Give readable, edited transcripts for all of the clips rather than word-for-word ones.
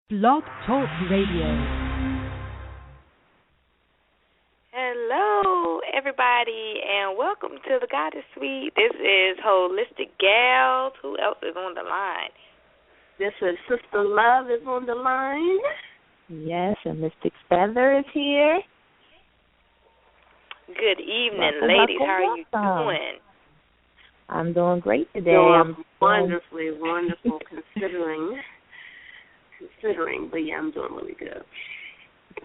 Blog Talk Radio. Hello, everybody, and welcome to the Goddess Suite. This is Holistic Gals. Who else is on the line? This is Sister Love is on the line. Yes, and Mystic Feather is here. Good evening, ladies. How are you doing? I'm doing great today. I'm wonderful considering, but yeah, I'm doing really good.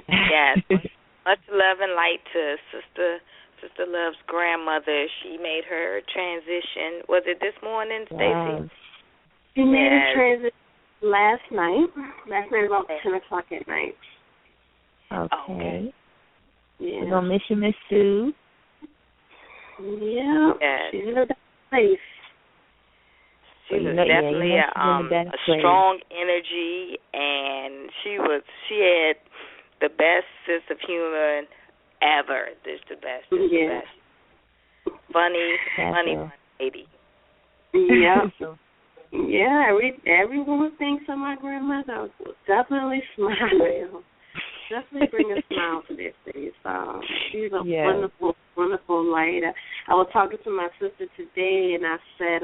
Yes. Much love and light to Sister Love's grandmother. She made her transition. Was it this morning, Stacy? She made a transition last night about 10 o'clock at night. Okay. Yeah. We're going to miss you, Miss Sue. Yeah. She's in a bad place. She was definitely a strong energy, and she had the best sense of humor ever. Just the best. The best. Funny lady. Yeah. Yeah, everyone thinks of my grandmother. Will definitely smile. Definitely bring a smile to their face. She's a wonderful, wonderful light. I was talking to my sister today, and I said,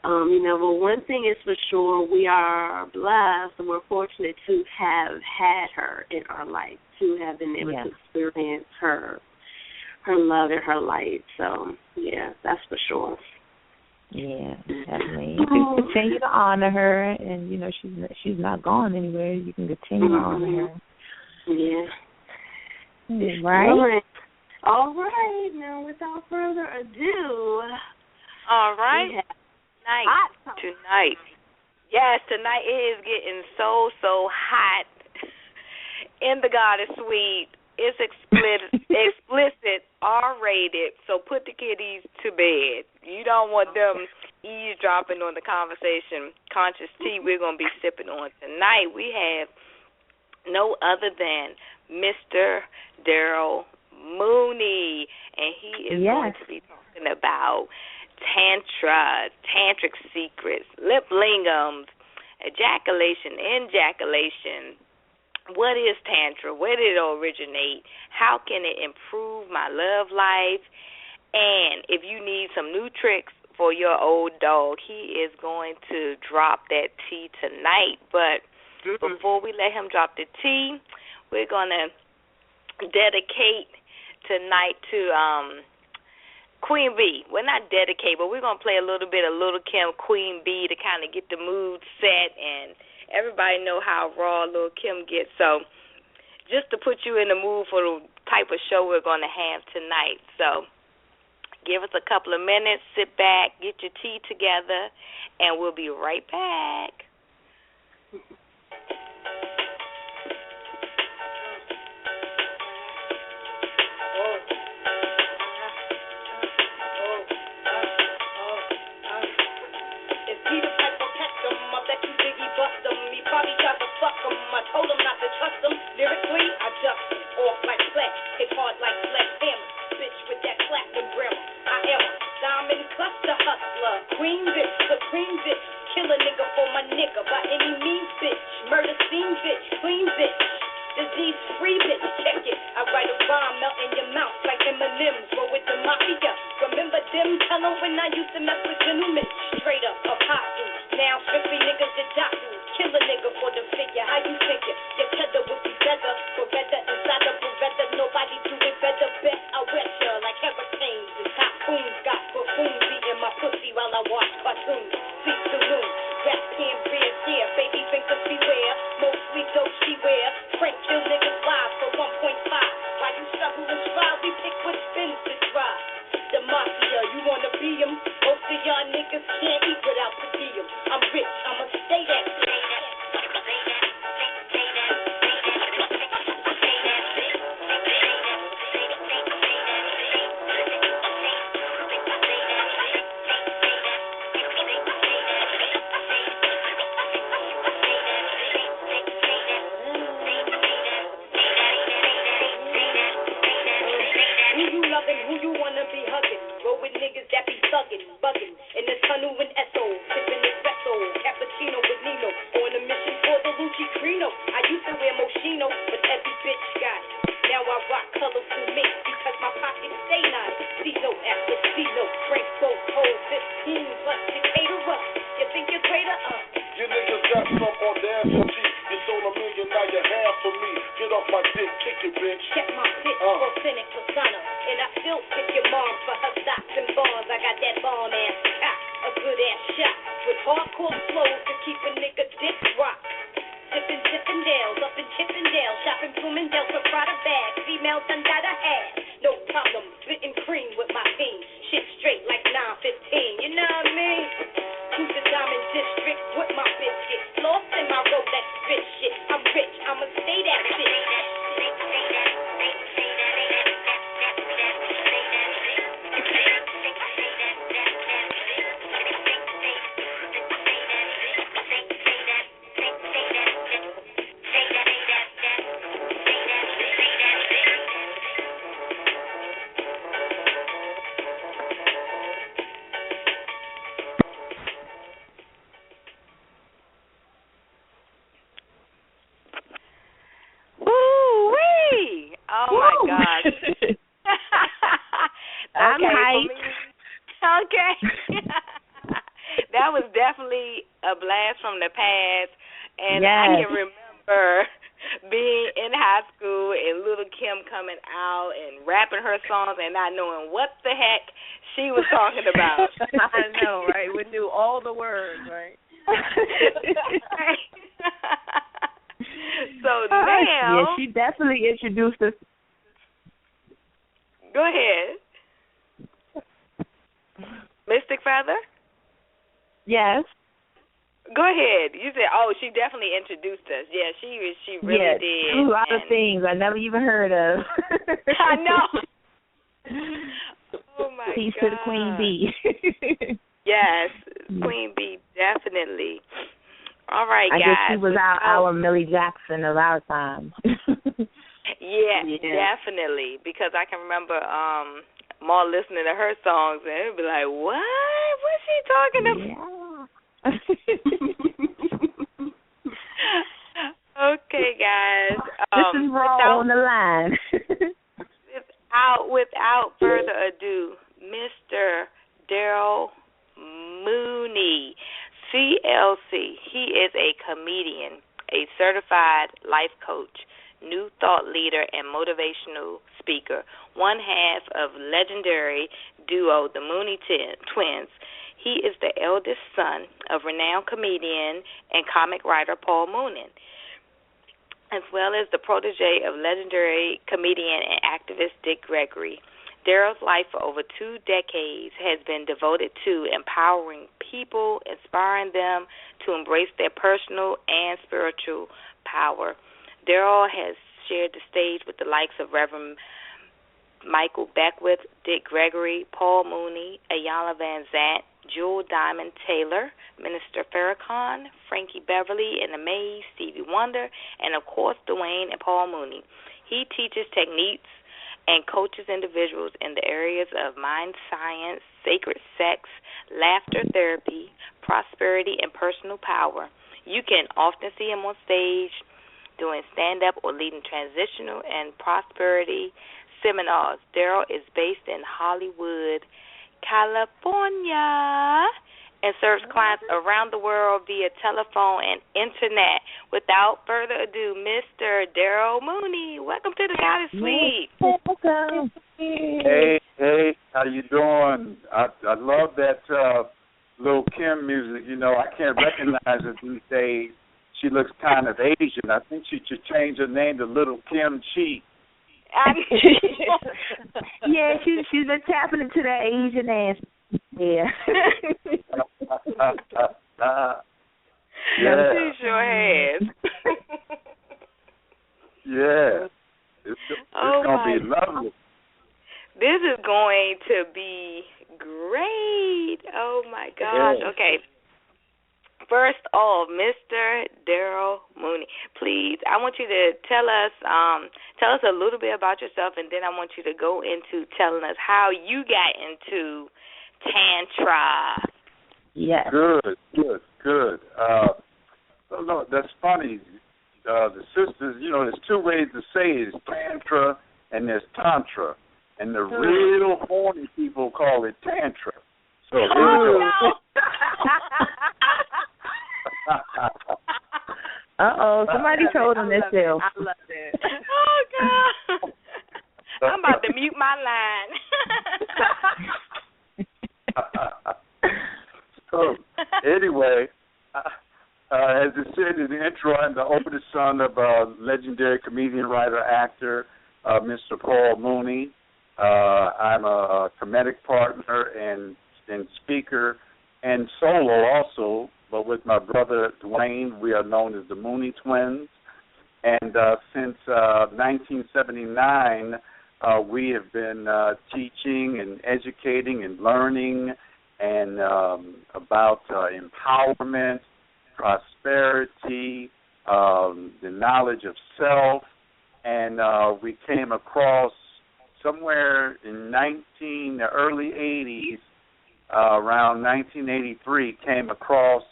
well, one thing is for sure, we are blessed and we're fortunate to have had her in our life, to have been able to experience her love and her light. So, yeah, that's for sure. Yeah, definitely. You can continue to honor her, and, she's not gone anywhere. You can continue to honor her. Yeah. Right? All right. Now, without further ado. All right. Tonight. Yes, tonight it is getting so hot in the Goddess Suite. It's explicit, R-rated, so put the kiddies to bed. You don't want them eavesdropping on the conversation. Conscious tea we're going to be sipping on tonight. We have no other than Mr. Daryl Mooney, and he is going to be talking about Tantric Secrets, Limp Lingams, Ejaculation, Injaculation. What is Tantra? Where did it originate? How can it improve my love life? And if you need some new tricks for your old dog, he is going to drop that tea tonight. But before we let him drop the tea, we're going to dedicate tonight to Queen B. We're not dedicate, but we're going to play a little bit of Little Kim, Queen B to kind of get the mood set, and everybody know how raw Little Kim gets. So just to put you in the mood for the type of show we're going to have tonight. So give us a couple of minutes, sit back, get your tea together, and we'll be right back. Probably tried to fuck him. I told him not to trust him. Lyrically, I dust him off like flesh. Hit hard like sledgehammer. Bitch with that platinum grammar. I am a diamond cluster hustler. Queen bitch, supreme bitch. Kill a nigga for my nigga by any means, bitch. Grino. I used to wear Moschino, but every bitch got it. Now I rock colorful mix because my pockets stay nice. C-note after C-note, Frank both hold 15 plus Decatur up. You think you're greater up? You niggas got some audacity. You sold $1 million, now you half for me. Get off my dick, kick it, bitch. Check my bitch, authentic persona. And I still pick your mom for her stocks and bonds. I got that bomb ass cop, a good ass shot. With hardcore flows to keep a nigga dick rock. Dippin' Chippendales, up in Chippendale, shopping Bloomingdale's for Prada bags, females done got a ass. No problem, spittin' cream with my team, shit straight like 915, you know what I mean? To the Diamond District with my biscuit, lost in my Rolex rich shit. I'm rich, I'ma stay that bitch. Oh my gosh. I'm hyped. Okay. That was definitely a blast from the past, and yes. I can remember being in high school and little Kim coming out and rapping her songs and not knowing what the heck she was talking about. I know, right? We knew all the words, right? So now, yeah, she definitely introduced us. Go ahead, Mystic Feather. Yes. Go ahead. You said, oh, she definitely introduced us. Yeah, she really did. A lot of things I never even heard of. I know. Oh my Peace God. to the Queen Bee. Yes, Queen Bee, definitely. All right, I guys. guess she was our Millie Jackson of our time. Yeah, definitely. Because I can remember Ma listening to her songs and it'd be like, what? What's she talking about? Yeah. Okay, guys. This is Raw on the line. Without further ado, Mr. Daryl Mooney, CLC. He is a comedian, a certified life coach, new thought leader, and motivational speaker, one half of legendary duo the Mooney Twins. He is the eldest son of renowned comedian and comic writer Paul Mooney, as well as the protege of legendary comedian and activist Dick Gregory. Daryl's life for over 2 decades has been devoted to empowering people, inspiring them to embrace their personal and spiritual power. Daryl has shared the stage with the likes of Reverend Michael Beckwith, Dick Gregory, Paul Mooney, Iyanla Vansant, Jewell Diamond Taylor, Minister Farrakhan, Frankie Beverly and Maze, Stevie Wonder, and of course Dwayne and Paul Mooney. He teaches techniques and coaches individuals in the areas of mind science, sacred sex, laughter therapy, prosperity, and personal power. You can often see him on stage doing stand-up or leading transitional and prosperity seminars. Daryl is based in Hollywood, California, and serves clients around the world via telephone and internet. Without further ado, Mr. Daryl Mooney. Welcome to the Goddess Suite. Welcome. Hey, how you doing? I love that Lil' Kim music. You know, I can't recognize her these days. She looks kind of Asian. I think she should change her name to Little Kim Chi. Yeah, she's been tapping into that Asian ass. Yeah. Yeah. She sure has. Yeah. It's going to be lovely. This is going to be great. Oh, my gosh. Yeah. Okay. First off, Mr. Daryl Mooney, please, I want you to tell us a little bit about yourself, and then I want you to go into telling us how you got into Tantra. Yes. Good. Look, that's funny. the sisters, there's two ways to say it. It's Tantra and there's Tantra. And the real horny people call it Tantra. So here we go. Uh-oh, somebody told him this too. I love it. Oh, God. I'm about to mute my line. So, anyway, as it said in the intro, I'm the oldest son of legendary comedian, writer, actor, Mr. Paul Mooney. I'm a comedic partner and speaker and solo also, but with my brother Dwayne, we are known as the Mooney Twins. And since 1979, we have been teaching and educating and learning and about empowerment, prosperity, the knowledge of self. And we came across somewhere in the early 80s, around 1983, came across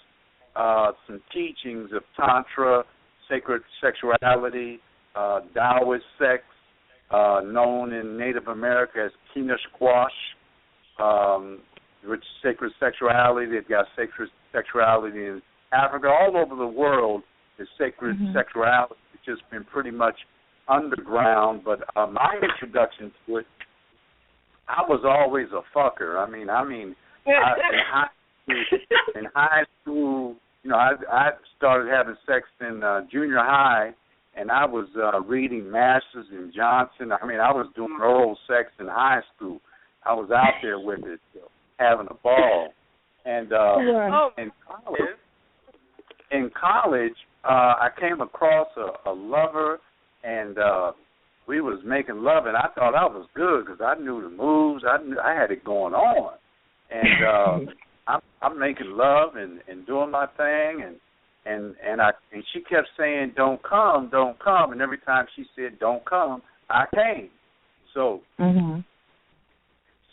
some teachings of Tantra, sacred sexuality, Taoist sex, known in Native America as Kina Squash, which is sacred sexuality. They've got sacred sexuality in Africa. All over the world is sacred sexuality. It's just been pretty much underground, but my introduction to it, I was always a fucker. In high school, I started having sex in junior high, and I was reading Masters and Johnson. I was doing oral sex in high school. I was out there with it, having a ball. And in college, I came across a lover, and we was making love, and I thought I was good because I knew the moves. I had it going on, and I'm making love and doing my thing, and she kept saying, "Don't come," and every time she said, "Don't come," I came. So,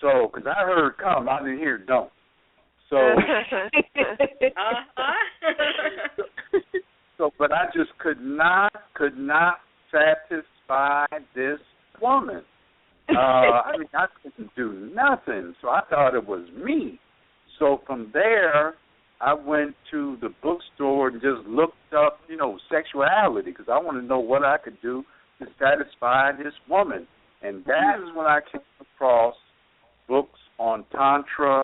because I heard "come," I didn't hear "don't." So, but I just could not satisfy this woman. I couldn't do nothing. So I thought it was me. So from there, I went to the bookstore and just looked up, sexuality, because I wanted to know what I could do to satisfy this woman. And that's when I came across books on Tantra,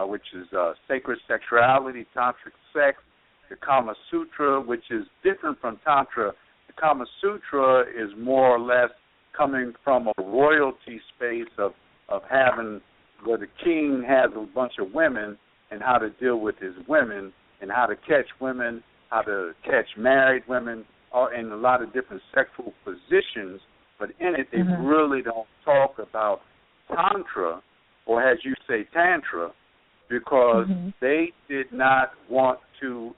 which is sacred sexuality, tantric sex, the Kama Sutra, which is different from Tantra. The Kama Sutra is more or less coming from a royalty space of having where the king has a bunch of women and how to deal with his women and how to catch women, how to catch married women, in a lot of different sexual positions. But in it, they really don't talk about Tantra, or as you say, Tantra, because they did not want to,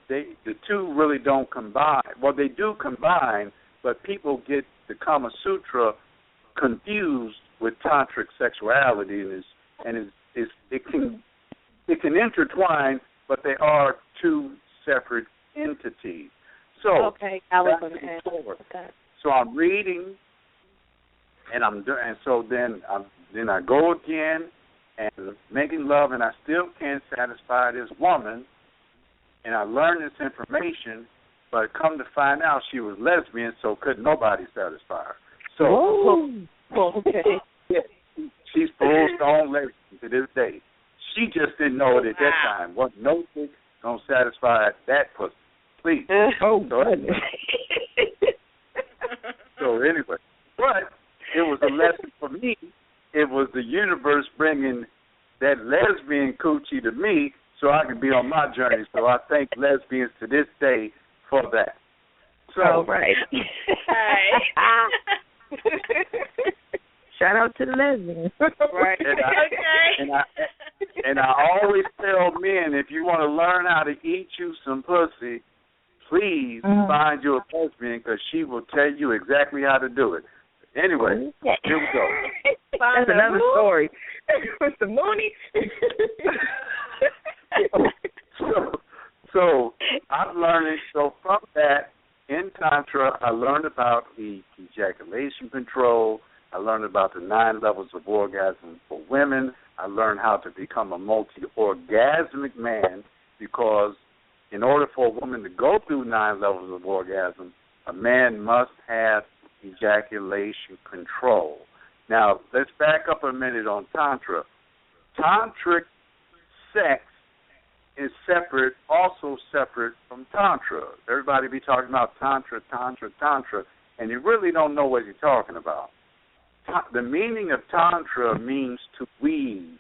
the two really don't combine. Well, they do combine, but people get the Kama Sutra confused with tantric sexuality, and it can intertwine, but they are two separate entities. So okay, I was going to ask. Okay. So I'm reading, and then I go again and making love, and I still can't satisfy this woman, and I learned this information, but come to find out she was lesbian, so couldn't nobody satisfy her. So, okay. She's full-stone lesbian to this day. She just didn't know it at that time. Wasn't no chick gonna satisfy that pussy. Please. So anyway, but it was a lesson for me. It was the universe bringing that lesbian coochie to me so I can be on my journey. So I thank lesbians to this day for that. So, right. Shout out to the lesbians. Right. And I always tell men, if you want to learn how to eat you some pussy, please find you a lesbian, because she will tell you exactly how to do it. Anyway, here we go. That's another story. Mr. Mooney. So I'm learning. So from that, in Tantra, I learned about the ejaculation control. I learned about the 9 levels of orgasm for women. I learned how to become a multi-orgasmic man, because in order for a woman to go through 9 levels of orgasm, a man must have ejaculation control. Now, let's back up a minute on Tantra. Tantric sex is separate, also separate from Tantra. Everybody be talking about Tantra, and you really don't know what you're talking about. The meaning of Tantra means to weave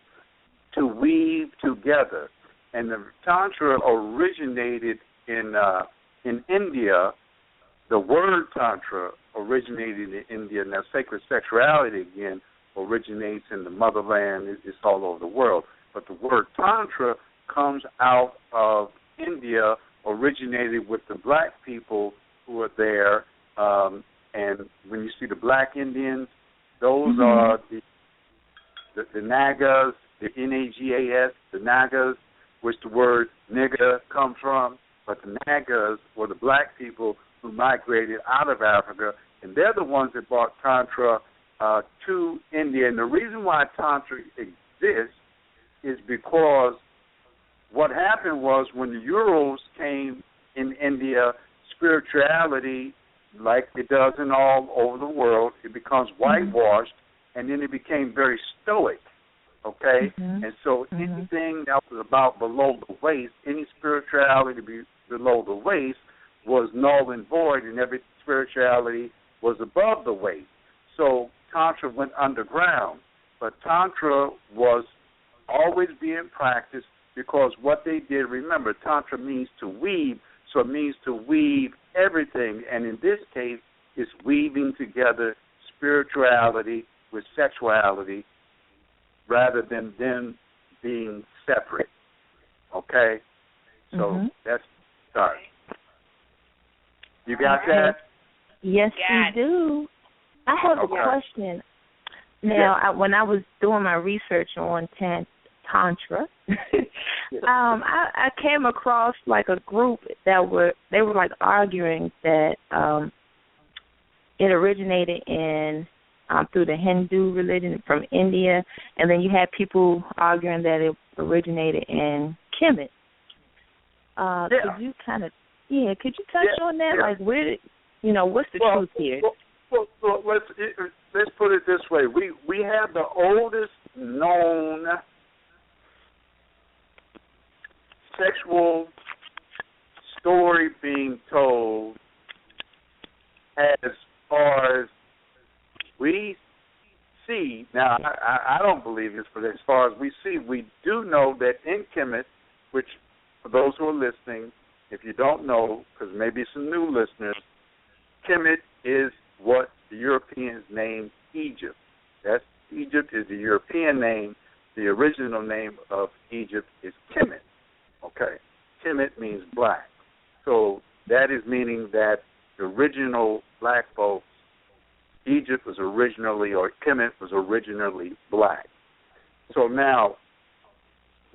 together. And the Tantra originated in India. The word Tantra originated in India. Now, sacred sexuality, again, originates in the motherland. It's all over the world. But the word Tantra comes out of India, originated with the black people who were there. And when you see the black Indians, those are the Nagas, the Nagas, the Nagas, which the word nigger comes from. But the Nagas were the black people who migrated out of Africa, and they're the ones that brought Tantra to India. And the reason why Tantra exists is because what happened was when the Urals came in India, spirituality, like it does in all over the world, it becomes whitewashed, and then it became very stoic, okay? And so anything that was about below the waist, any spirituality below the waist was null and void, and every spirituality was above the waist. So Tantra went underground, but Tantra was always being practiced because what they did, remember, Tantra means to weave, so it means to weave everything, and in this case, it's weaving together spirituality with sexuality rather than them being separate, okay? So that's the start. You got that? Yes, we do. I have a question. Now, when I was doing my research on Tantra, I came across like a group that were like arguing that it originated in through the Hindu religion from India, and then you had people arguing that it originated in Kemet. Could you kind of could you touch on that? Like, where, what's the truth here? Well, let's put it this way: we have the oldest known sexual story being told as far as we see. Now, I don't believe this, but as far as we see, we do know that in Kemet, which for those who are listening, if you don't know, because maybe some new listeners, Kemet is what the Europeans named Egypt. Egypt is the European name. The original name of Egypt is Kemet. Okay, Kemet means black. So that is meaning that the original black folks, Egypt was originally, or Kemet was originally black. So now,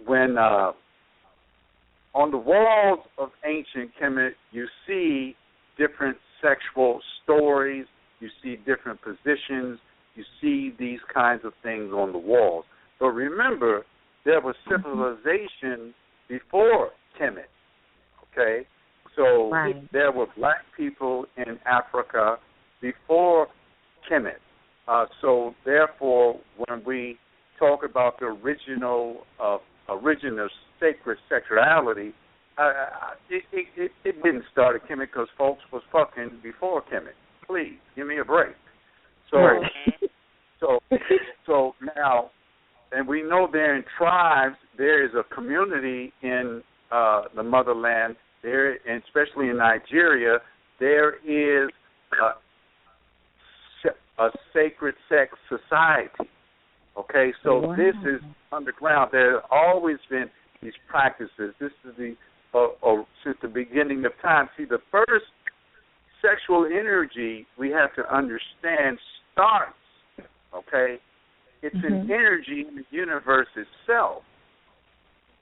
when on the walls of ancient Kemet, you see different sexual stories, you see different positions, you see these kinds of things on the walls. But remember, there was civilization before Kemet, okay? So there were black people in Africa before Kemet. So therefore, when we talk about the original sacred sexuality, it didn't start at Kemet because folks was fucking before Kemet. Please, give me a break. So now, and we know there in tribes, there is a community in the motherland, there, and especially in Nigeria, there is a sacred sex society. Okay, so this is underground. There have always been these practices. This is since the beginning of time. See, the first sexual energy we have to understand starts, okay? It's an energy in the universe itself.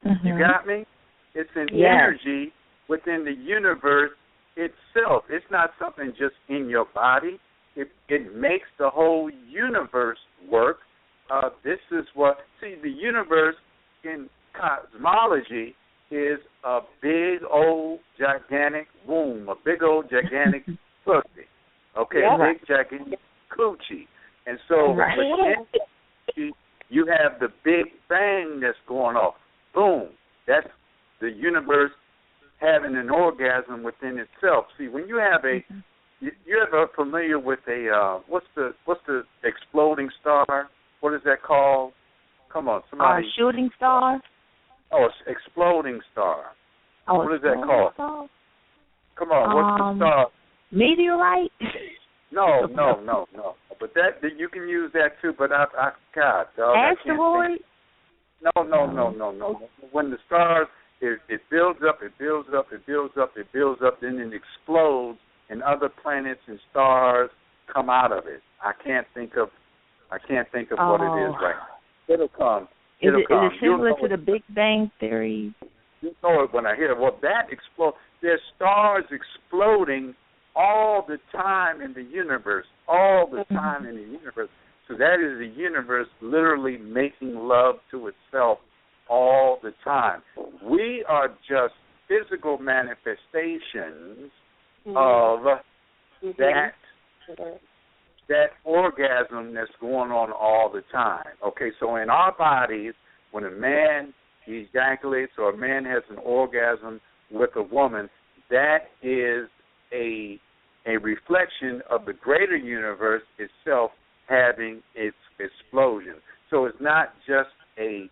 You got me? It's an energy within the universe itself. It's not something just in your body. It makes the whole universe work. This is what, see, the universe in cosmology is a big old gigantic womb, a big old gigantic pussy, okay, a big gigantic coochie. And so within you have the Big Bang that's going off. Boom. That's the universe having an orgasm within itself. See, when you have you ever familiar with a what's the exploding star? What is that called? Come on, somebody. Shooting star. Oh, it's exploding star. Oh, what is that called? Star? Come on, what's the star? Meteorite. No. But that you can use that too. But God, dog, asteroid. No. When the stars, it builds up, then it explodes, and other planets and stars come out of it. I can't think of what it is right now. It'll come. Is it similar to the Big Bang Theory? You know it when I hear it. Well, that explodes. There's stars exploding all the time in the universe, So that is the universe literally making love to itself all the time. We are just physical manifestations of that orgasm that's going on all the time. Okay, so in our bodies, when a man ejaculates or a man has an orgasm with a woman, that is a reflection of the greater universe itself having its explosion. So it's not just a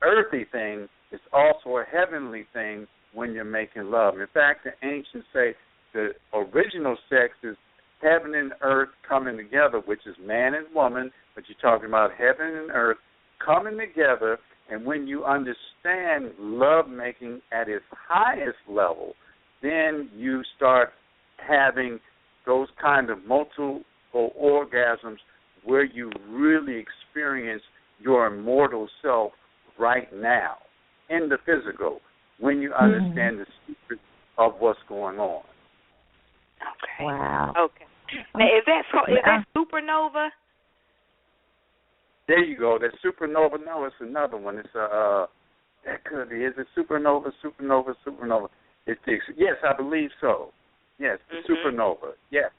earthly thing, it's also a heavenly thing when you're making love. In fact, the ancients say the original sex is heaven and earth coming together, which is man and woman, but you're talking about heaven and earth coming together, and when you understand love-making at its highest level, then you start having those kind of multiple orgasms where you really experience your immortal self right now in the physical when you understand the secret of what's going on. Okay. Wow. Okay. Now, is that supernova? There you go. That supernova. No, it's another one. It's that could be. Is it supernova? It's yes, I believe so. Yes, the supernova. Yes.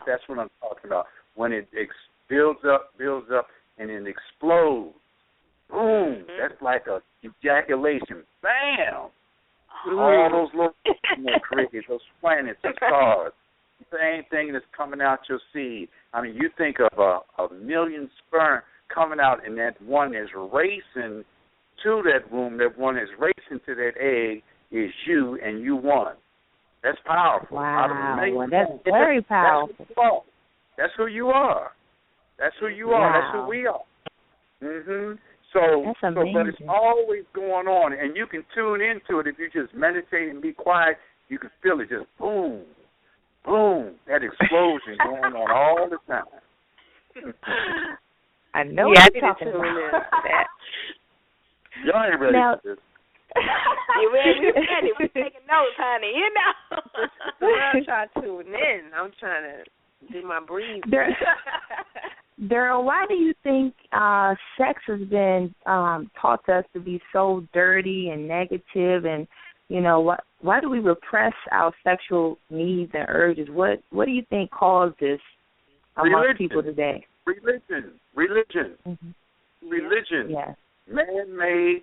That's what I'm talking about. When it builds up, and it explodes. Boom! That's like a ejaculation. Bam! All those little creatures, those planets and stars. The same thing that's coming out your seed. I mean, you think of a million sperm coming out, and that one is racing to that womb. That one is racing to that egg. Is you, and you won. That's powerful. Wow, well, that's very powerful. That's who you are. That's who you are. That's who we are. So, but it's always going on, and you can tune into it if you just meditate and be quiet. You can feel it just boom, boom, that explosion going on all the time. I know what you're talking about. Y'all ain't ready for this. You ready? We're taking notes, honey. You know. I'm trying to tune in. I'm trying to do my breathing. Daryl, why do you think sex has been taught to us to be so dirty and negative, and why do we repress our sexual needs and urges? What do you think caused this among people today? Religion. Yes. Man-made,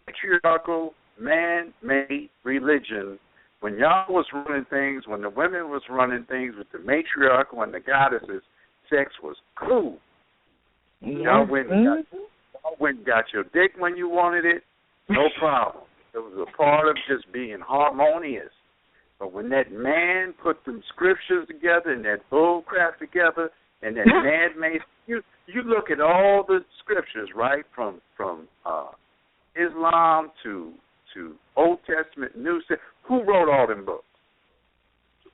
patriarchal, man-made religion. When y'all was running things, when the women was running things with the matriarchal and the goddesses, sex was cool. Y'all went and got your dick when you wanted it, no problem. It was a part of just being harmonious. But when that man put them scriptures together and that bull crap together and that man-made, you look at all the scriptures, right, from Islam to Old Testament, New Testament. Who wrote all them books?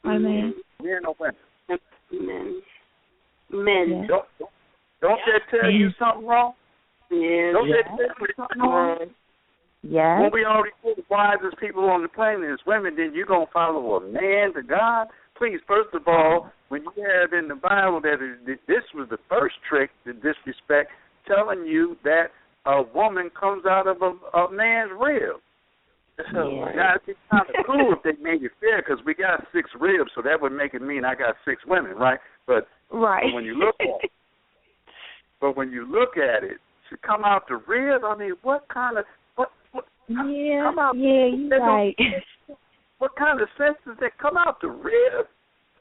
Men or women? Men. Don't that tell you something wrong? Yeah. Don't that tell you something wrong? Yes. When we already know the wisest people on the planet is women, then you're going to follow a man to God? Please, first of all, when you have in the Bible that this was the first trick to disrespect, telling you that a woman comes out of a man's rib. So it'd be kind of cool if they made it fair, because we got 6 ribs, so that would make it mean I got 6 women, right? But when you look at it, to come out the rib, I mean, what kind of you're right. What kind of sense does that come out the rib?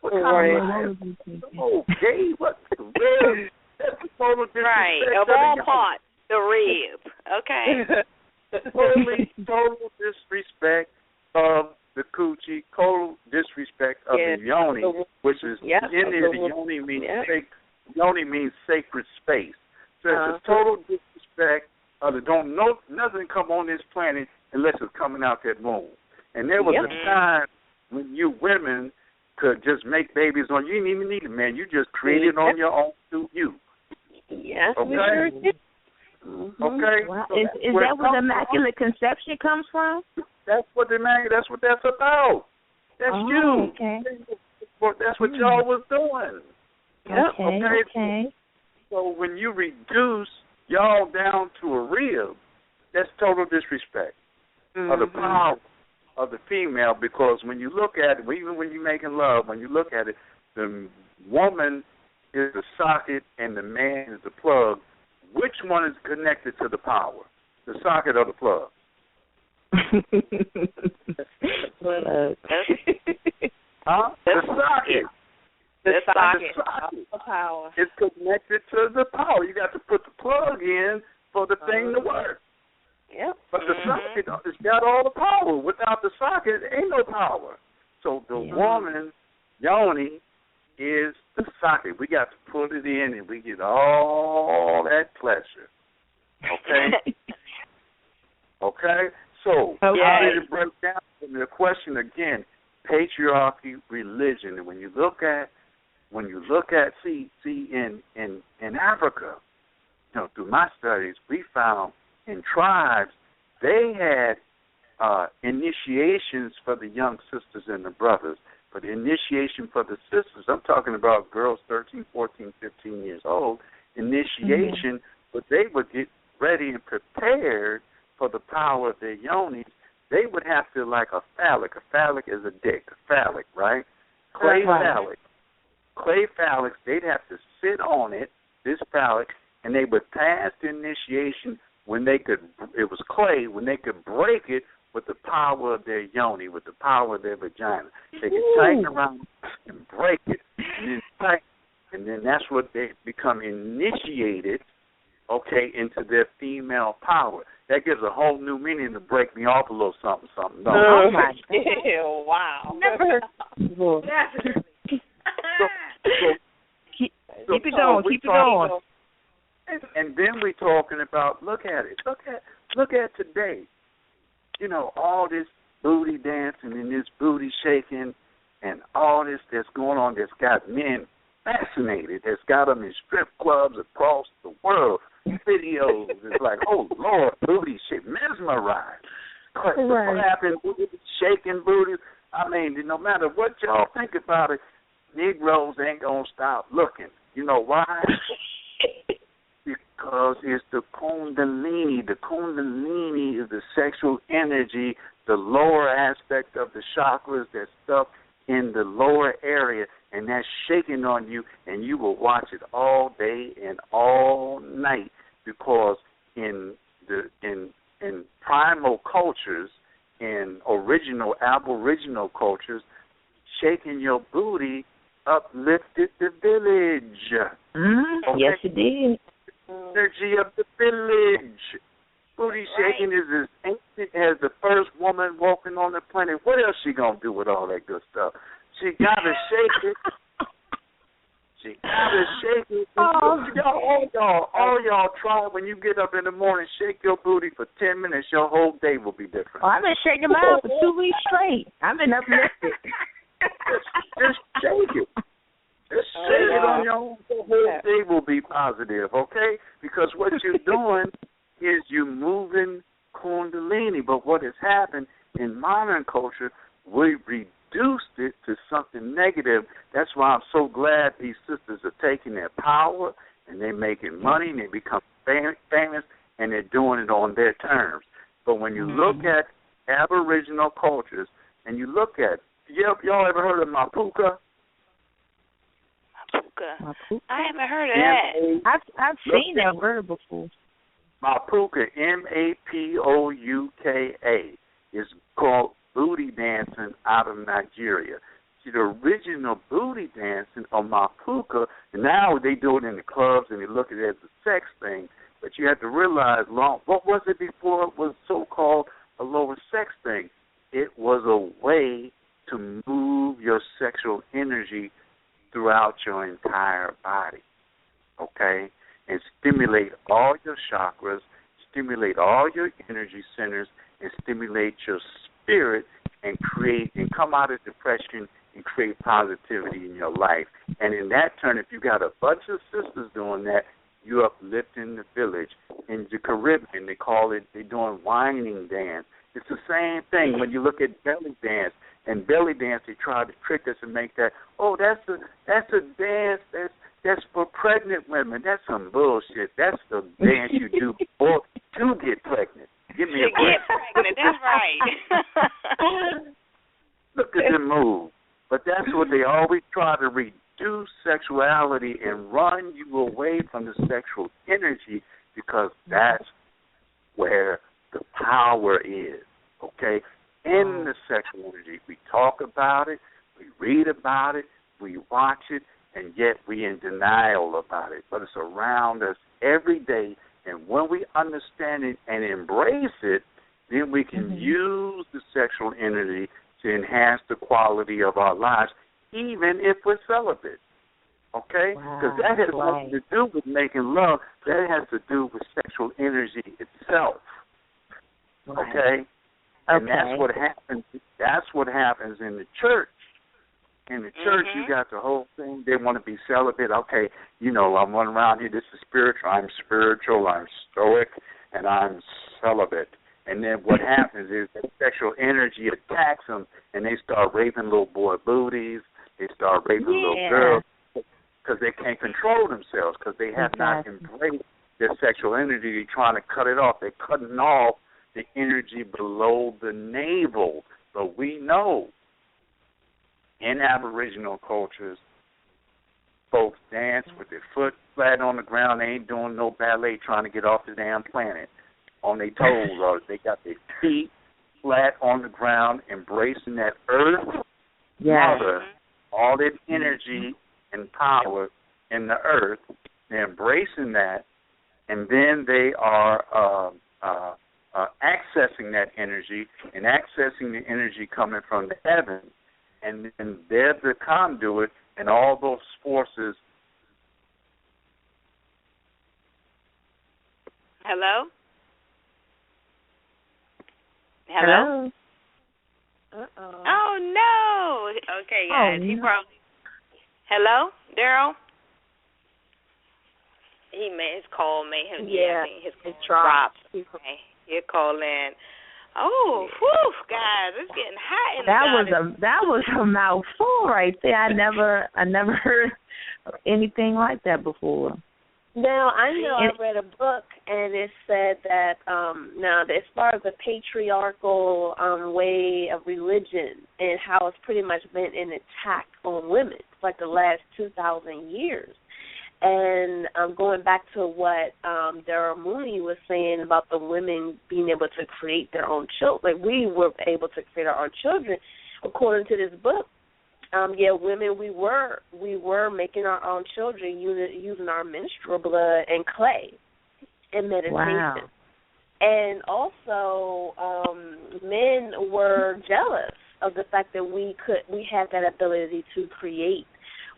What kind of gay? What the rib? That's a total disrespect. Right, of all parts, the rib. Okay. Total disrespect of the coochie, total disrespect of the yoni, which is in there. The yoni means sacred space. So it's a total disrespect of the nothing come on this planet unless it's coming out that womb. And there was a time when you women could just make babies on you. You didn't even need a man. You just created on your own through you. Yes, okay? we sure did. Okay. Wow. So is that where the Immaculate Conception comes from? That's what that's about. That's you. Okay. That's what y'all was doing. Okay. So when you reduce y'all down to a rib, that's total disrespect of the power of the female, because when you look at it, even when you're making love, when you look at it, the woman is the socket and the man is the plug. Which one is connected to the power? The socket or the plug? Huh? The socket. The socket. The power. It's connected to the power. You got to put the plug in for the thing to work. Yep. But the socket has got all the power. Without the socket, there ain't no power. So the woman, yoni, is the socket. We got to put it in and we get all that pleasure. Okay? Okay? So how did it break down? And the question again, patriarchy, religion. And when you look at in Africa, through my studies, we found in tribes they had initiations for the young sisters and the brothers. For the initiation for the sisters, I'm talking about girls 13, 14, 15 years old, initiation, but they would get ready and prepared for the power of their yonis. They would have to, like a phallic is a dick, a phallic, right? Clay phallics, they'd have to sit on it, this phallic, and they would pass the initiation when they could, it was clay, when they could break it with the power of their yoni, with the power of their vagina. They could tighten around and break it, and then tighten, and then that's what they become initiated, into their female power. That gives a whole new meaning to break me off a little something. Oh, my God. Wow. Never. Keep it going. And then we're talking about, look at it. Look at today. All this booty dancing and this booty shaking and all this that's going on that's got men fascinated, that's got them in strip clubs across the world. Videos, it's like, oh, Lord, booty shit, mesmerized. Clapping booty, shaking booty. I mean, no matter what y'all think about it, Negroes ain't going to stop looking. You know why? Because it's the kundalini. The kundalini is the sexual energy, the lower aspect of the chakras that's stuck in the lower area, and that's shaking on you, and you will watch it all day and all night, because in primal cultures, in original aboriginal cultures, shaking your booty uplifted the village. Yes, it did. Energy of the village. Booty shaking is as ancient as the first woman walking on the planet. What else she gonna do with all that good stuff? She gotta shake it. She gotta shake it. All y'all try when you get up in the morning, shake your booty for 10 minutes. Your whole day will be different. I've been shaking mine for 2 weeks straight. I've been uplifted. Just shake it. Just shake it on your own. The whole day will be positive, okay? Because what you're doing is you're moving kundalini. what has happened in modern culture, we reduced it to something negative. That's why I'm so glad these sisters are taking their power and they're making money and they become famous and they're doing it on their terms. But when you look at Aboriginal cultures and you look at, y'all ever heard of Mapuka? Mapuka. I haven't heard of that. I've seen that word before. Mapuka, Mapouka, is called booty dancing out of Nigeria. See, the original booty dancing of Mapuka, and now they do it in the clubs and they look at it as a sex thing. But you have to realize, what was it before it was so-called a lower sex thing? It was a way to move your sexual energy throughout your entire body, okay? And stimulate all your chakras, stimulate all your energy centers, and stimulate your spirit and create and come out of depression and create positivity in your life. And in that turn, if you got a bunch of sisters doing that, you're uplifting the village. In the Caribbean, they're doing whining dance. It's the same thing when you look at belly dance. And belly dance, they try to trick us and make that, that's a dance that's for pregnant women. That's some bullshit. That's the dance you do before to get pregnant. Give me a break. Get pregnant, that's right. Look at them move. But that's what they always try to reduce sexuality and run you away from the sexual energy because that's where the power is, okay? In the sexual energy, we talk about it, we read about it, we watch it, and yet we in denial about it. But it's around us every day, and when we understand it and embrace it, then we can use the sexual energy to enhance the quality of our lives, even if we're celibate. Okay? Because that has nothing to do with making love. That has to do with sexual energy itself. Okay? And that's what happens. That's what happens in the church. In the church, you got the whole thing. They want to be celibate. Okay, I'm running around here. This is spiritual. I'm spiritual. I'm stoic, and I'm celibate. And then what happens is that sexual energy attacks them, and they start raping little boy booties. They start raping little girls because they can't control themselves because they have not embraced their sexual energy. They're trying to cut it off. They're cutting off the energy below the navel. But we know in Aboriginal cultures, folks dance with their foot flat on the ground. They ain't doing no ballet trying to get off the damn planet on their toes, or they got their feet flat on the ground, embracing that earth mother, all that energy and power in the earth. They're embracing that, and then they are accessing that energy and accessing the energy coming from the heavens, and then they're the conduit, and all those forces. Hello? Hello? Uh-oh. Oh, no. Okay, guys. He probably... Hello? Daryl? His call may have... his dropped. Okay. He'll call in. Oh, whew, guys, it's getting hot in the That was a mouthful right there. I never heard anything like that before. Now, I know I read a book, and it said that, now, as far as the patriarchal way of religion and how it's pretty much been an attack on women for like the last 2,000 years. And going back to what Daryl Mooney was saying about the women being able to create their own children, like we were able to create our own children, according to this book. Women, we were making our own children using our menstrual blood and clay and meditation. Wow. And also, men were jealous of the fact that we had that ability to create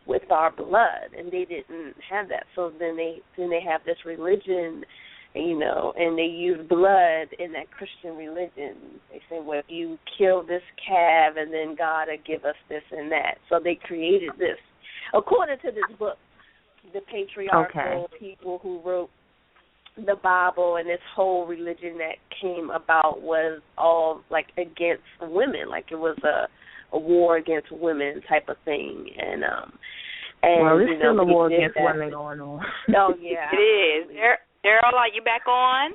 with our blood, and they didn't have that. So then they have this religion, and they use blood in that Christian religion. They say, well, if you kill this calf, and then God will give us this and that. So they created this. According to this book, the patriarchal people who wrote the Bible and this whole religion that came about was all like against women, like it was a war against women type of thing, and well, there's still a war against women going on. Oh yeah, it is. Daryl, are you back on?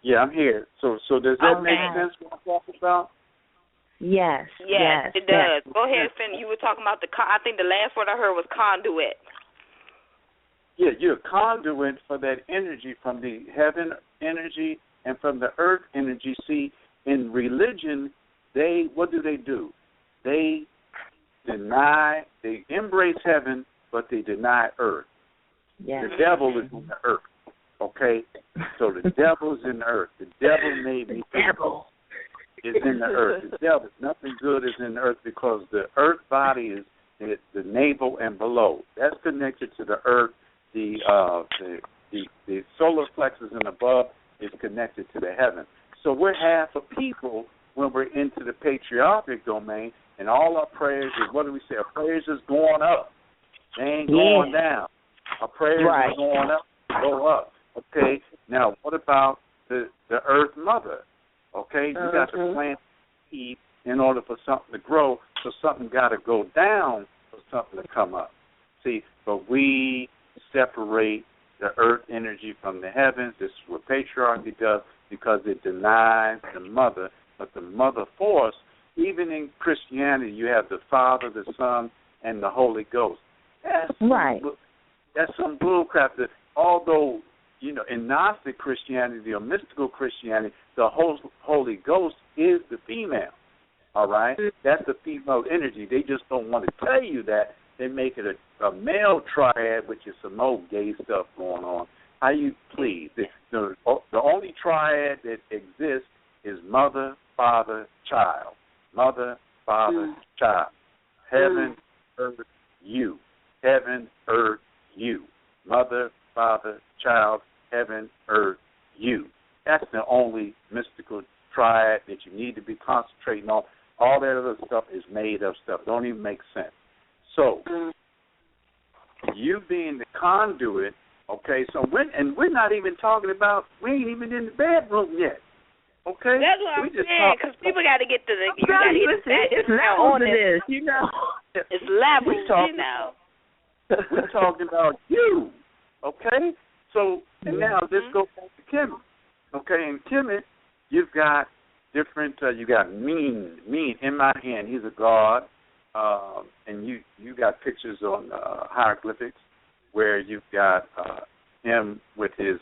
Yeah, I'm here. So does that make sense what I'm talking about? Yes, it does. Go ahead, Finn. You were talking about I think the last word I heard was conduit. Yeah, you're a conduit for that energy from the heaven energy and from the earth energy. See, in religion, what do? They embrace heaven, but they deny earth. Yes. The devil is in the earth, okay? So the devil's in the earth. The devil made me. The devil is in the earth. The devil, nothing good is in the earth because the earth body is the navel and below. That's connected to the earth. The solar plexus and above is connected to the heaven. So we're half of people when we're into the patriarchic domain, and all our prayers is, what do we say? Our prayers is going up. They ain't going down. Our prayers are going up, go up. Okay? Now, what about the earth mother? Okay? You got to plant seed in order for something to grow, so something got to go down for something to come up. See, but we separate the earth energy from the heavens. This is what patriarchy does because it denies the mother. But the mother force, even in Christianity, you have the Father, the Son, and the Holy Ghost. That's some bull crap. That although, in Gnostic Christianity or mystical Christianity, the Holy Ghost is the female. All right? That's the female energy. They just don't want to tell you that. They make it a male triad, which is some old gay stuff going on. How you please? The only triad that exists is mother, father, child. Mother, father, child. Heaven, earth, you. Heaven, earth, you. Mother, father, child. Heaven, earth, you. That's the only mystical triad that you need to be concentrating on. All that other stuff is made up stuff. Don't even make sense. So, you being the conduit, okay, we're not even talking about, we ain't even in the bedroom yet, okay? That's what I'm saying, because people got to get to the, you got to get it's levels to this, It's levels, We're talking about you, okay? So, and now let's go back to Kemet, okay? In Kemet, you've got different, you got Mean, M-I-N, he's a god. And you got pictures on hieroglyphics where you've got him with his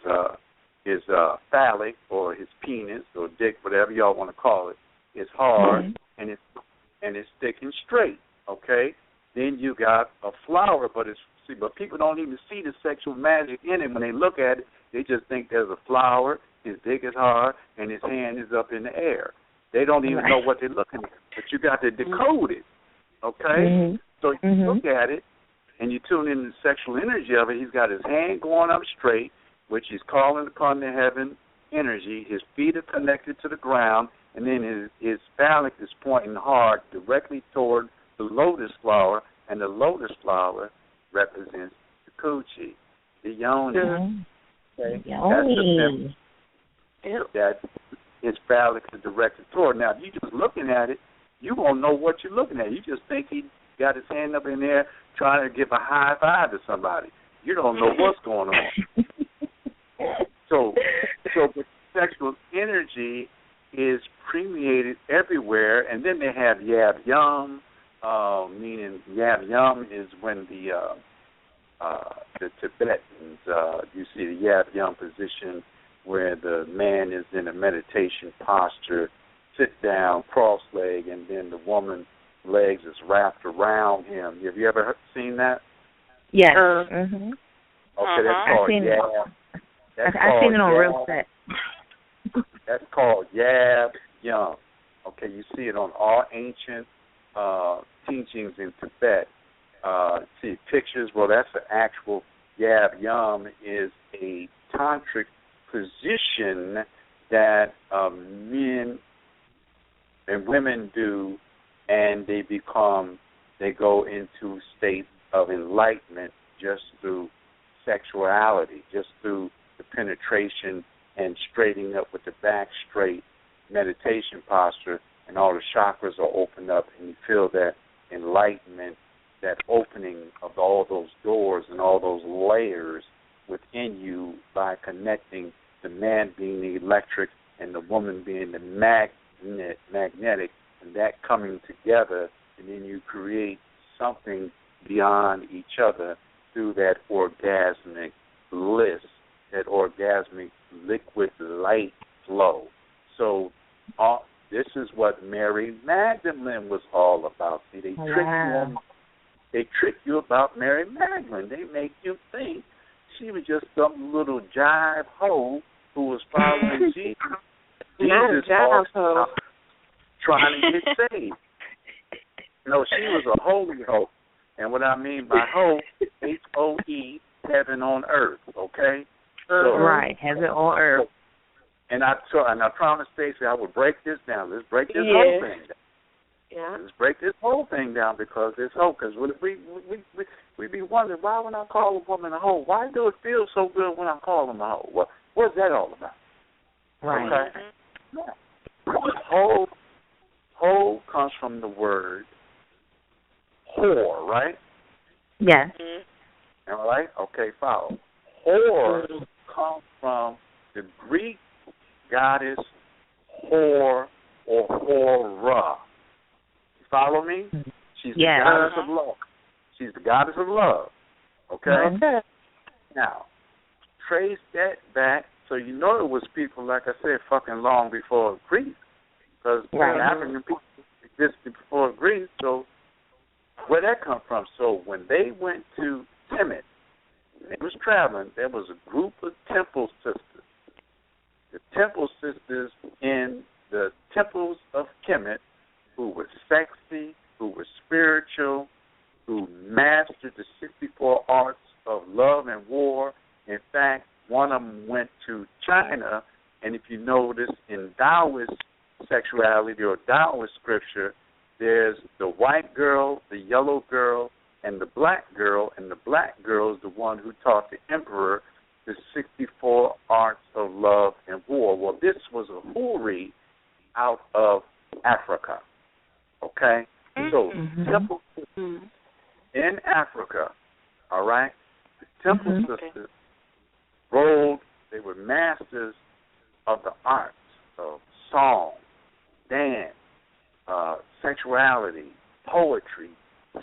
phallic or his penis or dick, whatever y'all want to call it, is hard and it's thick and straight. Okay. Then you got a flower, but people don't even see the sexual magic in it. When they look at it, they just think there's a flower. His dick is hard and his hand is up in the air. They don't even know what they're looking at. But you got to decode it. Okay? So you look at it, and you tune in the sexual energy of it. He's got his hand going up straight, which is calling upon the heaven energy. His feet are connected to the ground, and then his phallic is pointing hard directly toward the lotus flower, and the lotus flower represents the coochie, the yoni. Okay? Yoni. That's that his phallic is directed toward. Now, if you're just looking at it, you won't know what you're looking at. You just think he got his hand up in there trying to give a high five to somebody. You don't know what's going on. So the sexual energy is permeated everywhere, and then they have Yab Yum, meaning Yab Yum is when the Tibetans, you see the Yab Yum position where the man is in a meditation posture, sit down, cross-leg, and then the woman's legs is wrapped around him. Have you ever seen that? Yes. Okay, that's called Yab. I've seen it on Real Set. That's called Yab Yum. Okay, you see it on all ancient teachings in Tibet. See pictures. Well, that's the actual Yab Yum is a tantric position that men and women do, and they go into states of enlightenment just through sexuality, just through the penetration and straightening up with the back straight meditation posture, and all the chakras are opened up, and you feel that enlightenment, that opening of all those doors and all those layers within you by connecting the man being the electric and the woman being the magnetic, and that coming together, and then you create something beyond each other through that orgasmic bliss, that orgasmic liquid light flow. So this is what Mary Magdalene was all about. See, they trick you about Mary Magdalene. They make you think she was just some little jive hoe who was following Jesus. Jesus was trying to get saved. No, she was a holy hoe. And what I mean by hoe, H-O-E, heaven on earth, okay? So, right, heaven on earth. And I promised Stacey I would break this down. Let's break this whole thing down. Yeah. Let's break this whole thing down because it's hoe. Because we be wondering, why when I call a woman a hoe, why do it feel so good when I call them a hoe? Well, what's that all about? Right. Okay. Yeah. Hoe comes from the word whore, right? Yes. All right? Okay, follow. Whore comes from the Greek goddess whore or Hora. You follow me? She's the goddess of love. She's the goddess of love. Okay? Now, trace that back so you know it was people, like I said, fucking long before Greece. Because African people existed before Greece, so where'd that come from? So when they went to Kemet, they was traveling, there was a group of temple sisters. The temple sisters in the temples of Kemet who were sexy, who were spiritual, who mastered the 64 arts of love and war. In fact, one of them went to China, and if you notice in Taoist sexuality or Taoist scripture, there's the white girl, the yellow girl, and the black girl, and the black girl is the one who taught the emperor the 64 arts of love and war. Well, this was a houri out of Africa, okay? So temple sisters in Africa, all right? The temple sisters rolled, they were masters of the arts of song, dance, sexuality, poetry,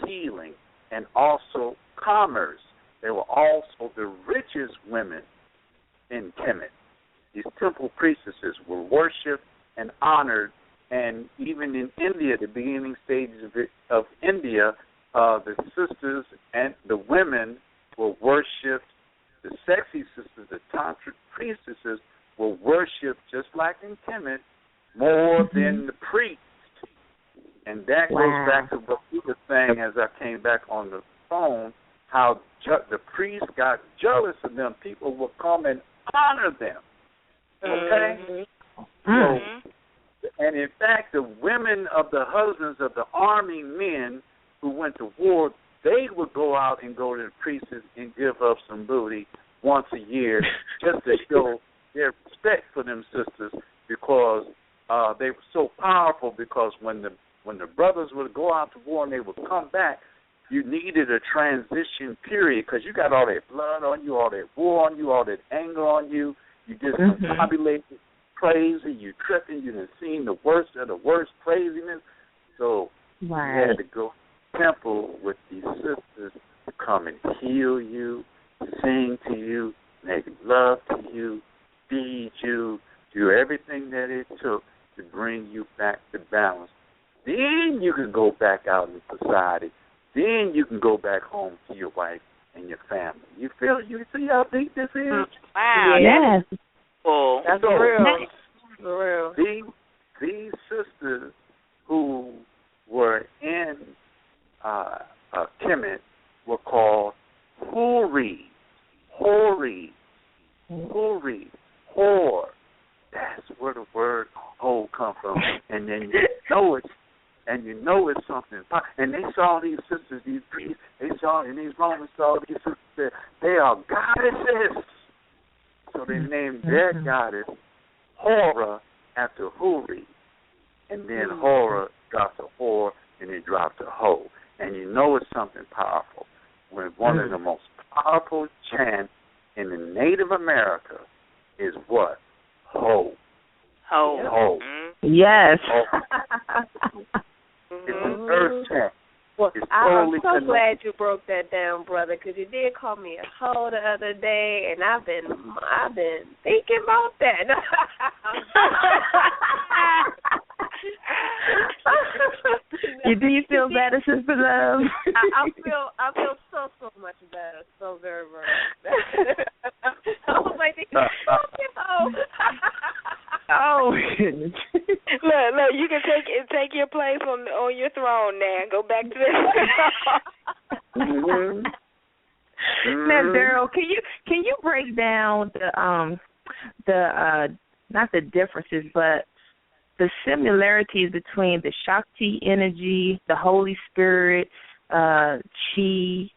healing, and also commerce. They were also the richest women in Kemet. These temple priestesses were worshipped and honored, and even in India, the beginning stages of India, the sisters and the women were worshipped. The sexy sisters, the Tantra priestesses, were worshipped just like in Kemet, more than the priests. And that goes back to what you were saying as I came back on the phone, how the priests got jealous of them. People would come and honor them. Okay? And in fact, the women of the husbands of the army men who went to war, they would go out and go to the priests and give up some booty once a year just to show their respect for them sisters, because they were so powerful. Because when the brothers would go out to war and they would come back, you needed a transition period because you got all that blood on you, all that war on you, all that anger on you. You just confabulated crazy, you tripping, you done seen the worst of the worst craziness. So you had to go to the temple with these sisters to come and heal you, sing to you, make love to you, feed you, do everything that it took to bring you back to balance. Then you can go back out in society. Then you can go back home to your wife and your family. You see how deep this is? Wow. Yes. Cool. That's real. These sisters who were in Kemet were called Houris. Whore. That's where the word whole come from. And then you know it. And you know it's something. And they saw these sisters, these priests, and these Romans saw these sisters. They are goddesses. So they named their goddess Hora after Huri. And then Hora dropped a whore and it dropped a hoe. And you know it's something powerful when one of the most powerful chants in the Native America is what? Ho. Ho. Ho. Yes. Ho. It's an earth chant. Well, I'm so glad you broke that down, brother, because you did call me a hoe the other day, and I've been thinking about that. Do you feel better, Sister Love? I feel so much better, so very, very much better. I was like, oh goodness! Look, you can take your place on your throne now. Go back to this. Now, Daryl, can you break down the not the differences, but the similarities between the Shakti energy, the Holy Spirit, Chi,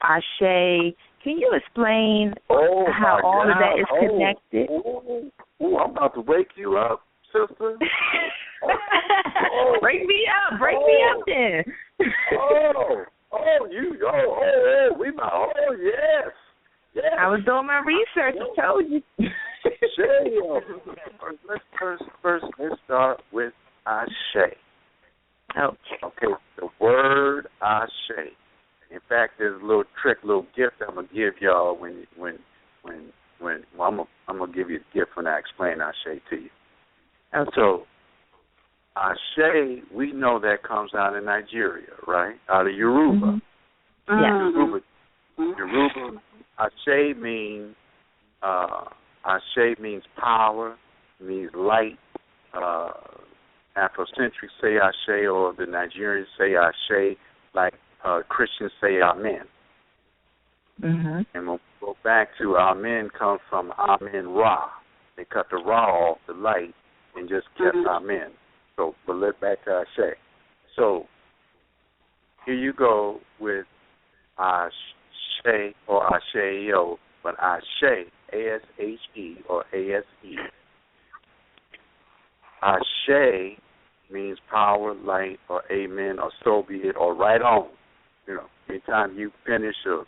Ashe? Can you explain how all of that is connected? Oh, I'm about to wake you up, sister. Break me up then. Yes. I was doing my research. I told you. First, let's start with Ashe. Okay, the word Ashe. In fact, there's a little trick, little gift I'm gonna give y'all when I'm gonna give you a gift when I explain Ashe to you. Okay. So Ashe, we know that comes out of Nigeria, right? Out of Yoruba. Yeah. Yoruba. Ashe means power, means light. Afrocentrics say Ashe, or the Nigerians say Ashe, like Christians say Amen. And we'll go back to Amen comes from Amen Ra. They cut the Ra off, the light, and just kept Amen. So we'll let back to Ashe. So here you go with Ashe or Asheo, but Ashe, A-S-H-E or A-S-E. Ashe means power, light, or amen, or so be it, or right on. You know, anytime you finish a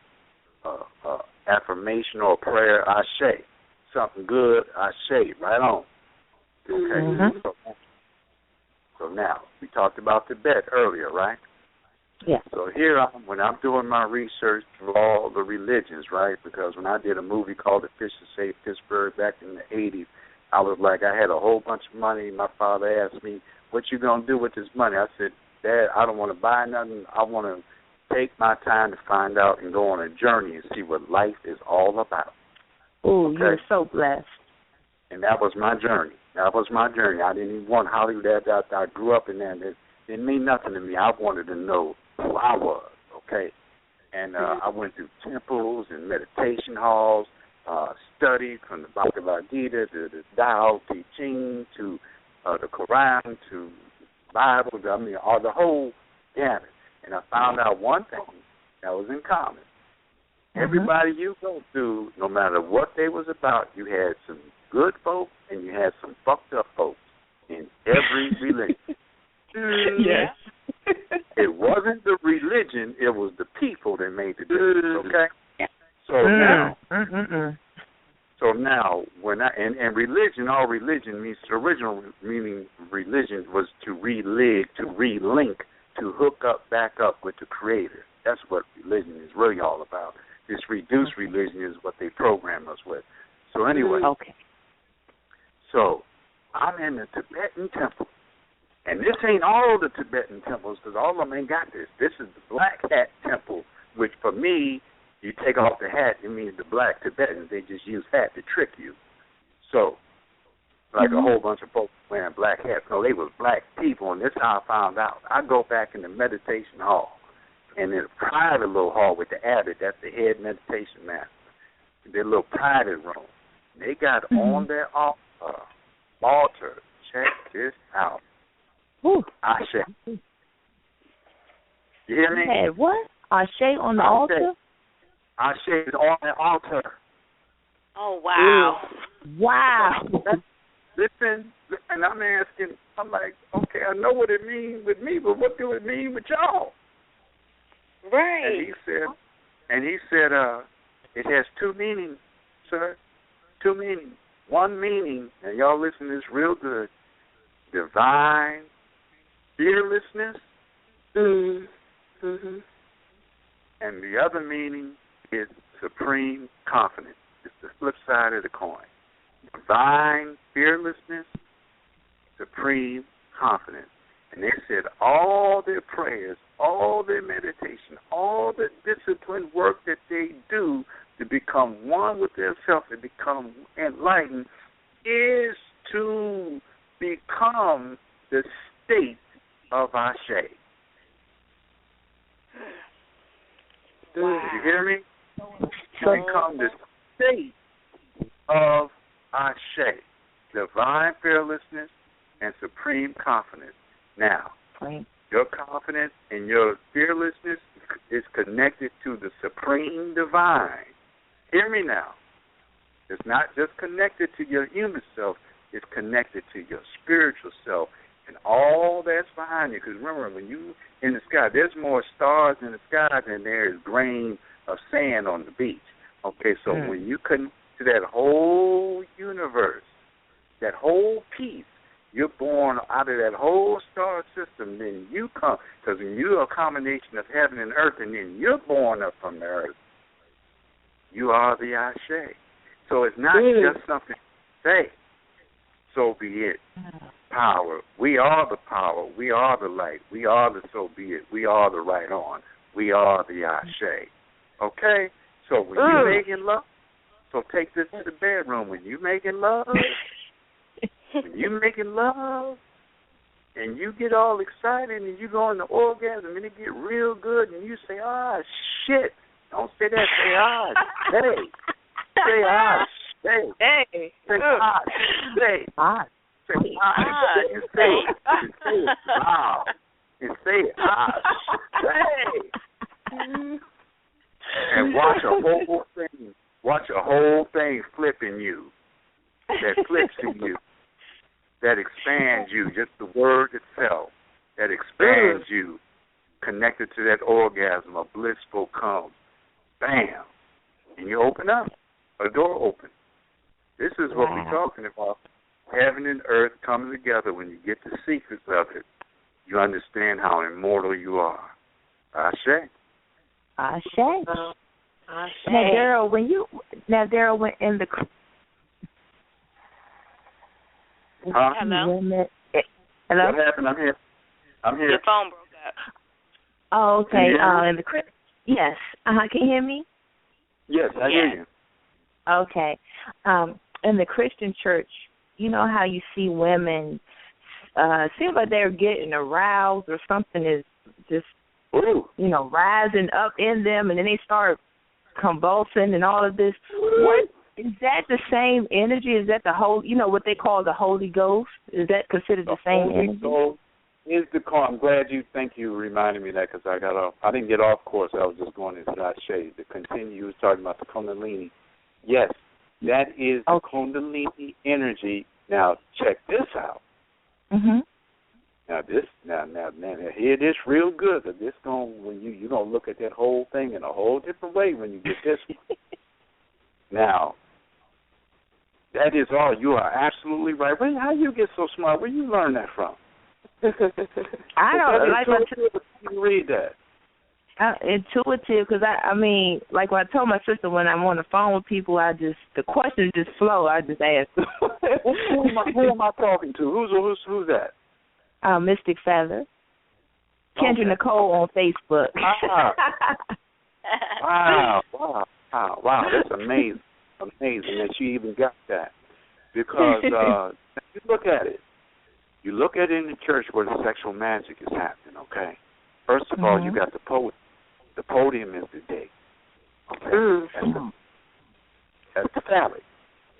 affirmation or a prayer, Ashe, something good, Ashe, right on. Okay. So now we talked about Tibet earlier, right? Yeah. So here, when I'm doing my research through all the religions, right? Because when I did a movie called The Fish That Saved Pittsburgh back in the 80s, I was like, I had a whole bunch of money. My father asked me, what you going to do with this money? I said, Dad, I don't want to buy nothing. I want to take my time to find out and go on a journey and see what life is all about. Oh, okay? You're so blessed. And that was my journey. I didn't even want Hollywood. I grew up in there. And it didn't mean nothing to me. I wanted to know who I was, okay? And I went through temples and meditation halls, studied from the Bhagavad Gita to the Tao Te Ching to the Quran to Bible, all the whole gamut. And I found out one thing that was in common. Everybody you go through, no matter what they was about, you had some good folk and you had some fucked up folks in every religion. Yes. It wasn't the religion, it was the people that made the difference, okay? So now, when and religion, all religion means, the original meaning religion was to relink, to hook up, back up with the Creator. That's what religion is really all about. This reduced religion is what they program us with. So anyway, so I'm in the Tibetan temple. And this ain't all the Tibetan temples, because all of them ain't got this. This is the Black Hat Temple, which for me, you take off the hat, it means the black Tibetans, they just use hat to trick you. So, like a whole bunch of folks wearing black hats. No, they was black people, and this is how I found out. I go back in the meditation hall, and in a private little hall with the abbot, that's the head meditation master, their little private room. They got on their altar, check this out, Ashe. You hear me? Hey, what? Ashe on the altar? Ashe is on the altar. Oh, wow. Wow. Listen, and I'm asking, I'm like, okay, I know what it means with me, but what do it mean with y'all? Right. And he said, it has two meanings, sir. Two meanings. One meaning, and y'all listen to this real good, divine fearlessness. Mm-hmm. And the other meaning is supreme confidence. It's the flip side of the coin. Divine fearlessness, supreme confidence. And they said all their prayers, all their meditation, all the disciplined work that they do to become one with their self and become enlightened is to become the state of Ashe. Wow. Did you hear me? To become the state of Ashe, divine fearlessness and supreme confidence. Now, your confidence and your fearlessness is connected to the supreme divine. Hear me now. It's not just connected to your human self. It's connected to your spiritual self and all that's behind you. Because remember, when you in the sky, there's more stars in the sky than there is grain of sand on the beach. Okay, so when you connect to that whole universe, that whole piece, you're born out of that whole star system, then you come, because you're a combination of heaven and earth, and then you're born up from the earth. You are the Ashe. So it's not just something to say, so be it. Power. We are the power. We are the light. We are the so be it. We are the right on. We are the Ashe. Okay? So when you're making love, so take this to the bedroom. When you're making love, and you get all excited and you go into orgasm and it get real good and you say, shit. Don't say that. Say, hey. Say, stay. Hey. Say, stay. Say, you say it loud. And say, stay. And watch a whole thing flip in you. That flips in you. That expands you, just the word itself. That expands you, connected to that orgasm, a blissful come. Bam. And you open up. A door open. This is what we're talking about. Heaven and earth coming together. When you get the secrets of it, you understand how immortal you are. Ashe. Ashe. Now, Daryl, when in the... Huh? Hello? Hello? What happened? I'm here. Your phone broke up. Oh, okay. In the yes. Can you hear me? Yes, I hear you. Okay. In the Christian church, you know how you see women seem like they're getting aroused or something is just, rising up in them, and then they start convulsing and all of this. What is that? The same energy? Is that the whole? What they call the Holy Ghost? Is that considered the same energy? Ghost is the call. I'm glad you reminded me of that because I got off. I didn't get off course. I was just going into that shade to continue. You was talking about the Kundalini. Yes, that is the Kundalini energy. Now check this out. Mhm. Now hear this real good. Cause this when you're gonna look at that whole thing in a whole different way when you get this one. Now, that is all. You are absolutely right. How you get so smart? Where you learn that from? I don't like to read that. Intuitive, because I mean, like when I told my sister when I'm on the phone with people, the questions just flow. I just ask them. who am I talking to? Who's that? Mystic Feather. Kendra Nicole on Facebook. Wow, that's amazing. Amazing that you even got that. Because you look at it. You look at it in the church where the sexual magic is happening, okay? First of all, you got the podium. The podium is the dick. Okay? That's the phallic.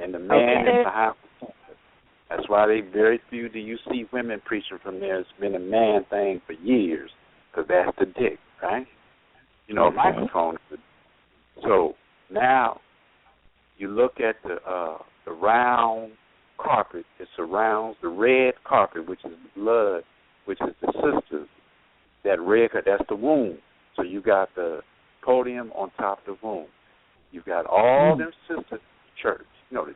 And the man is behind the center. That's why very few do you see women preaching from there. It's been a man thing for years because that's the dick, right? A microphone is the dick. So now you look at the round carpet that surrounds the red carpet, which is the blood, which is the sisters. That red, that's the womb. So you got the podium on top of the womb. You've got all them sisters in the church. You know,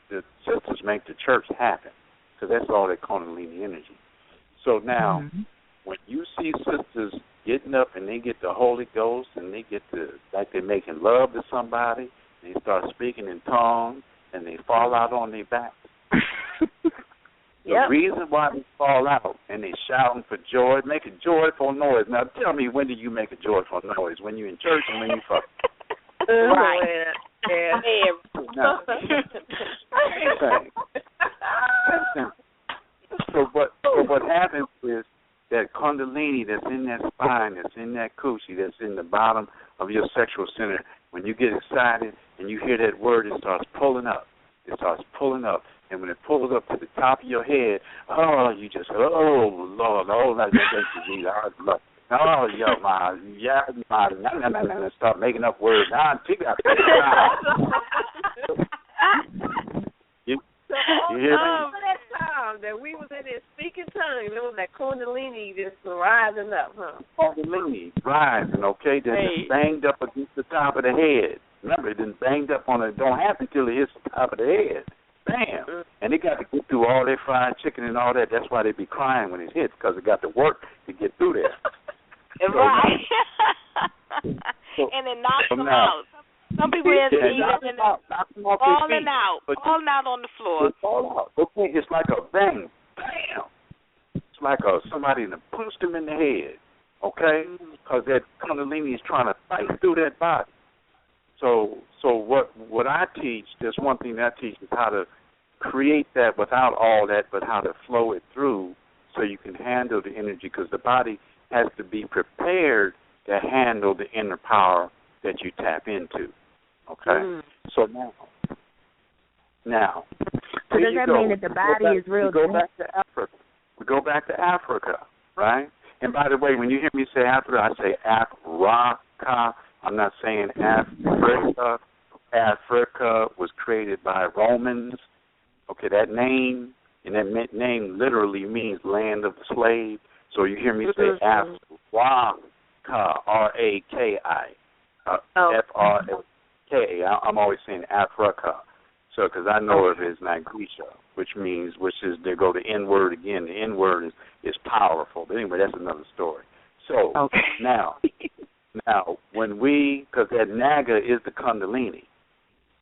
the sisters make the church happen because that's all that Kundalini energy. So now, when you see sisters getting up and they get the Holy Ghost and they get like they're making love to somebody, and they start speaking in tongues and they fall out on their backs. The reason why they fall out and they shouting for joy, make a joyful noise. Now tell me, when do you make a joyful noise? When you're in church and when you fuck? Right. No. So what happens is that Kundalini that's in that spine, that's in that coochie, that's in the bottom of your sexual center, when you get excited and you hear that word, it starts pulling up. It starts pulling up. And when it pulls up to the top of your head, you just, Lord, that's Jesus. Start making up words. You hear me? That time that we was in there speaking tongues, it was that Kundalini just rising up, huh? Kundalini rising, okay? Then it's banged up against the top of the head. Remember, it didn't banged up on it. Don't happen until it hits the top of the head. Bam. And they got to get through all their fried chicken and all that. That's why they be crying when it hits, because it got to work to get through there. Right. And it knocks them out. Some people have falling out on the floor. Fall out. Okay, it's like a bang. Bam. It's like somebody punched them in the head, okay? Because that Kundalini is trying to fight through that body. So what I teach, there's one thing that I teach is how to create that without all that, but how to flow it through so you can handle the energy, because the body has to be prepared to handle the inner power that you tap into. Okay? So now. So does that mean that the body is real? We go back to Africa. We go back to Africa, right? And by the way, when you hear me say Africa, I say Africa. I'm not saying Africa. Africa was created by Romans. Okay, that name, and that name literally means land of the slave. So you hear me say Africa, R-A-K-I, F-R-A-K. I'm always saying Africa. So, because I know of it as Nagrisha, which is, they go the N word again. The N word is powerful. But anyway, that's another story. So, now, because that Naga is the Kundalini,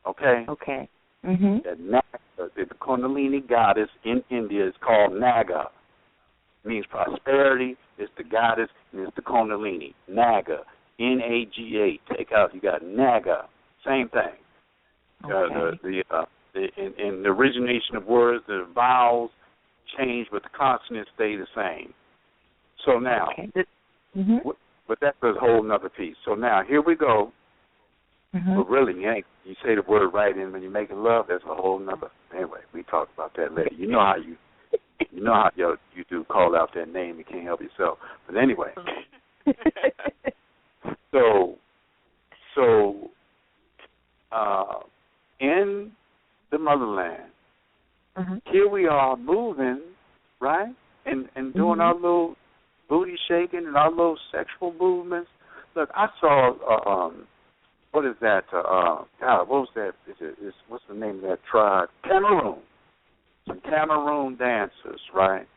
okay? Okay. That Naga, the Kundalini goddess in India is called Naga. It means prosperity. It's the goddess, and it's the Kundalini. Naga, N-A-G-A. Take out, you got Naga. Same thing. In the origination of words, the vowels change, but the consonants stay the same. So now, but that's a whole nother piece. So now, here we go. But really, you say the word right, and when you're making love, that's a whole nother. Anyway, we talk about that later. You know how you do call out that name. You can't help yourself. But anyway, so in the motherland, here we are moving, right, and doing our little booty shaking and our little sexual movements. Look, I saw what is that? What was that? What's the name of that tribe? Cameroon. Some Cameroon dancers, right?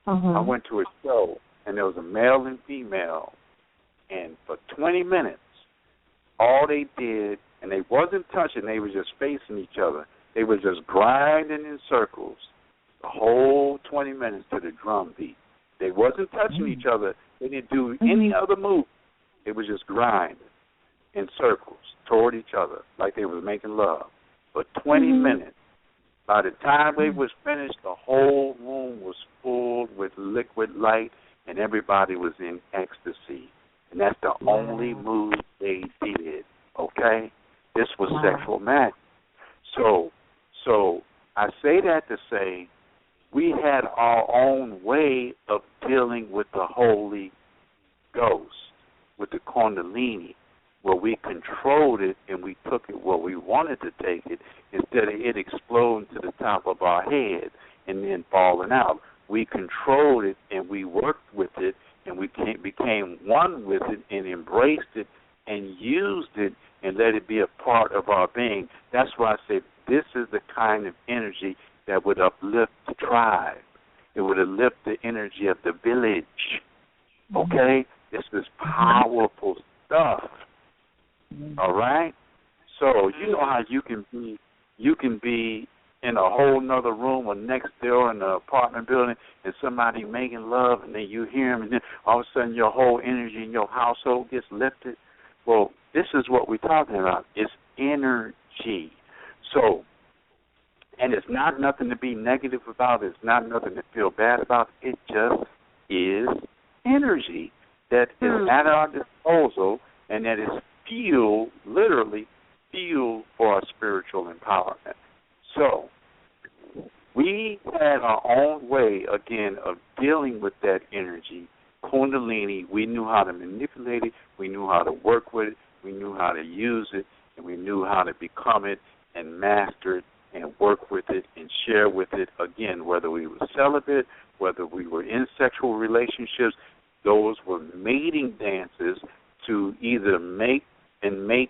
I went to a show, and there was a male and female, and for 20 minutes, all they did, and they wasn't touching, they were just facing each other. They were just grinding in circles the whole 20 minutes to the drum beat. They wasn't touching each other. They didn't do any other move. It was just grinding in circles toward each other like they were making love for 20 minutes. By the time they was finished, the whole room was full with liquid light, and everybody was in ecstasy. And that's the only move they did, okay? This was sexual magic. So I say that to say we had our own way of dealing with the Holy Ghost, with the Kundalini. where we controlled it and we took it where we wanted to take it instead of it exploding to the top of our head and then falling out. We controlled it and we worked with it and we became one with it and embraced it and used it and let it be a part of our being. That's why I say this is the kind of energy that would uplift the tribe. It would uplift the energy of the village. Okay? This is powerful stuff. All right? So you know how you can be in a whole nother room or next door in an apartment building and somebody making love and then you hear them and then all of a sudden your whole energy in your household gets lifted. Well, this is what we're talking about. It's energy. So, and it's not nothing to be negative about. It's not nothing to feel bad about. It just is energy that is at our disposal and that is fuel, literally fuel for our spiritual empowerment. So we had our own way, again, of dealing with that energy. Kundalini, we knew how to manipulate it, we knew how to work with it, we knew how to use it, and we knew how to become it and master it and work with it and share with it, again, whether we were celibate, whether we were in sexual relationships. Those were mating dances to either make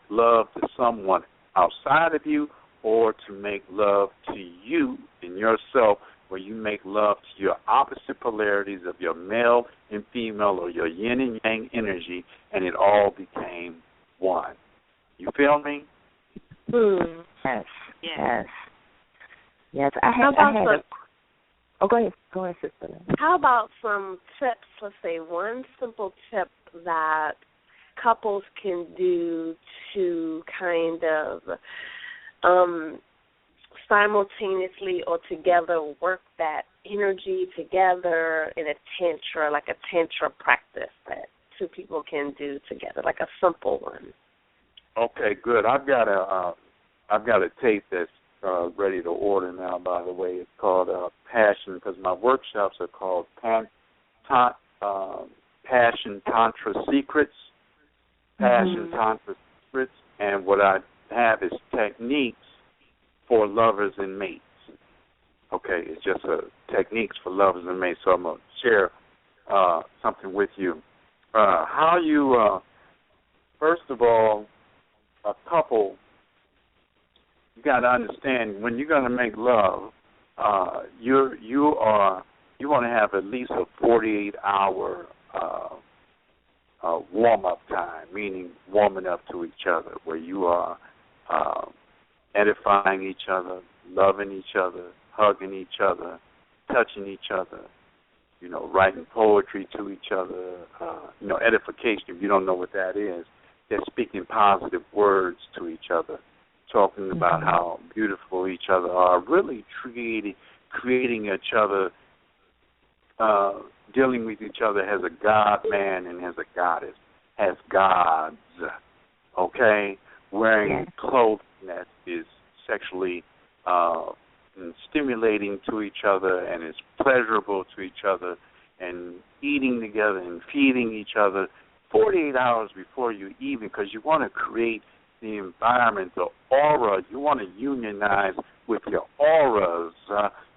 love to someone outside of you or to make love to you and yourself, where you make love to your opposite polarities of your male and female or your yin and yang energy, and it all became one. You feel me? Yes. Yeah. Yes. Go ahead, sister. How about some tips, let's say one simple tip that couples can do to kind of simultaneously or together work that energy together in a tantra, like a tantra practice that two people can do together, like a simple one. Okay, good. I've got a tape that's ready to order now, by the way. It's called Passion, because my workshops are called Passion Tantra Secrets. Passion Tantra Secrets. And what I have is techniques for lovers and mates. Okay, it's just techniques for lovers and mates. So I'm going to share something with you. How you, first of all, a couple, you got to understand when you're going to make love, you want to have at least a 48-hour warm-up time, meaning warming up to each other, where you are edifying each other, loving each other, hugging each other, touching each other, writing poetry to each other, edification, if you don't know what that is. They're speaking positive words to each other, talking about how beautiful each other are, really creating each other, dealing with each other as a God-man and as a goddess, as gods, okay? Wearing clothing that is sexually stimulating to each other and is pleasurable to each other, and eating together and feeding each other 48 hours before you even, because you want to create the environment, the aura. You want to unionize with your auras,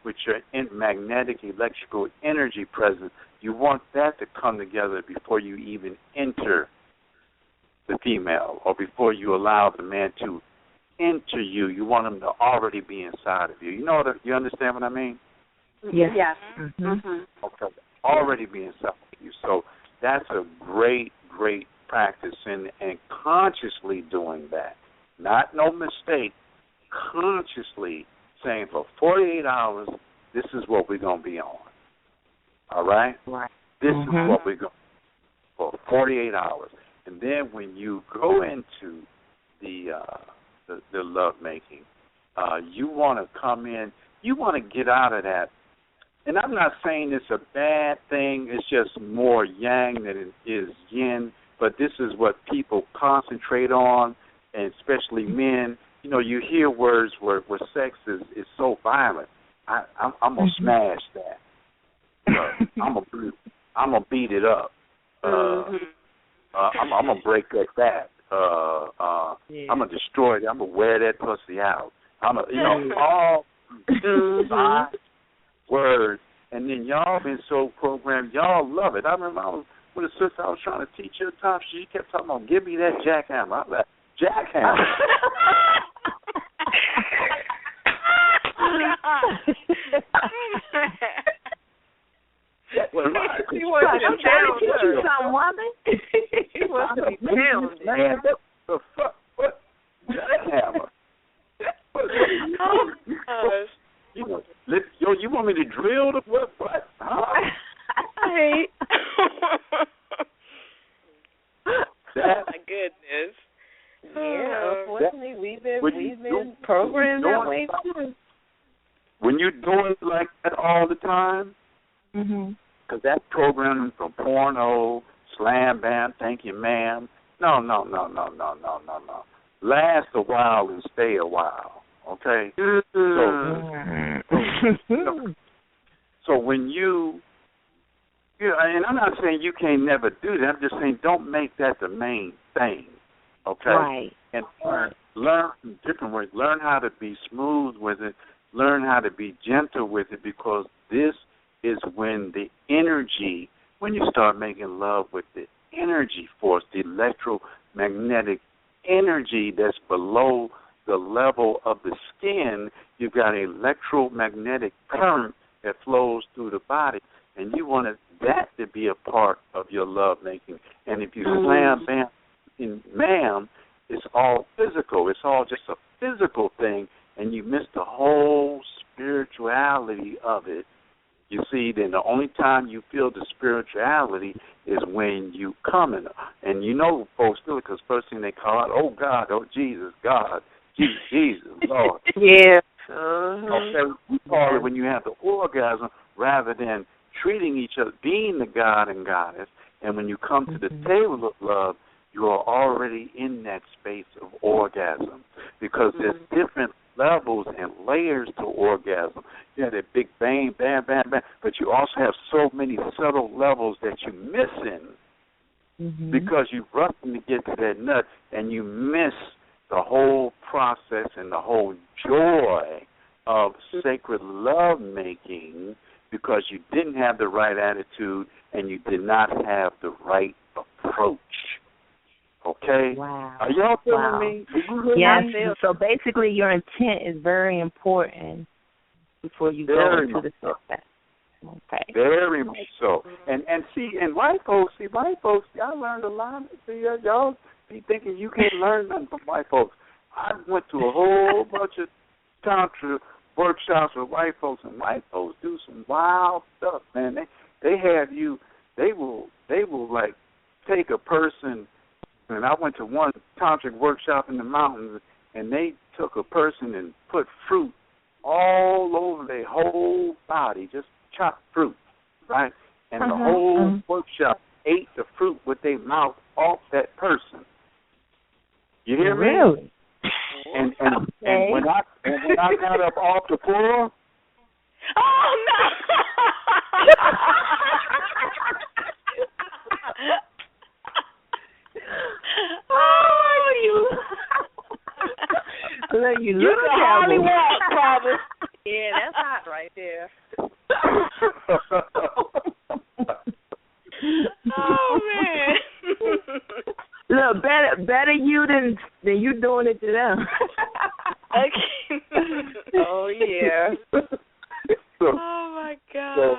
with your magnetic electrical energy presence. You want that to come together before you even enter the female or before you allow the man to enter you. You want him to already be inside of you. You understand what I mean? Yes. Okay. Already be inside of you. So that's a great practice, and consciously doing that. Not no mistake. Consciously saying for 48 hours, this is what we're going to be on. All right? Right. This is what we're going to for 48 hours. And then when you go into the love making, you want to come in, you want to get out of that. And I'm not saying it's a bad thing. It's just more yang than it is yin. But this is what people concentrate on, and especially men. You hear words where sex is so violent. I'm going to smash that. I'm going to beat it up. I'm going to break that. I'm gonna destroy it. I'm gonna wear that pussy out. All 5 words, and then y'all been so programmed. Y'all love it. I remember I was with a sister. I was trying to teach her time. She kept talking about, "Give me that jackhammer." I'm like, jackhammer. She wants to teach you something, woman. She wants to be pounded. Man, the fuck? What? Jackhammer. You want me to drill the what? Huh? Hey. My goodness. Yeah, unfortunately, we've been programmed that way too. When you're doing it like that all the time, because that programming from porno, slam bam, thank you, ma'am. No. Last a while and stay a while. Okay. So when you and I'm not saying you can't never do that. I'm just saying don't make that the main thing. Okay. Right. And learn different ways. Learn how to be smooth with it. Learn how to be gentle with it, because this is when the energy, when you start making love with the energy force, the electromagnetic energy that's below the level of the skin, you've got an electromagnetic current that flows through the body, and you want that to be a part of your love making. And if you slam bam and ma'am, it's all physical. It's all just a physical thing, and you miss the whole spirituality of it. You see, then the only time you feel the spirituality is when you come in. And you know, folks do it because first thing they call out, oh, God, oh, Jesus, God, Jesus, Lord. Yeah. Okay, we call it when you have the orgasm rather than treating each other, being the God and Goddess. And when you come to the table of love, you are already in that space of orgasm, because there's different levels and layers to orgasm. You have that big bang, bam, bam, bam, but you also have so many subtle levels that you're missing because you're rushing to get to that nut, and you miss the whole process and the whole joy of sacred love making because you didn't have the right attitude and you did not have the right approach. Okay? Wow. Are y'all feeling me? Yes. So basically your intent is very important before you go into the sex. Okay. Very much so. And white folks, I learned a lot. See, y'all be thinking you can't learn nothing from white folks. I went to a whole bunch of Tantra workshops with white folks, and white folks do some wild stuff, man. They have you, they will like take a person. And I went to one tantric workshop in the mountains, and they took a person and put fruit all over their whole body, just chopped fruit, right? And the whole workshop ate the fruit with their mouth off that person. You hear me? Really? And when I got up off the floor, oh no! You look hardly walk, brother. Yeah, that's hot right there. Oh man. Look, better you than you doing it to them. Okay. Oh yeah. Oh my God.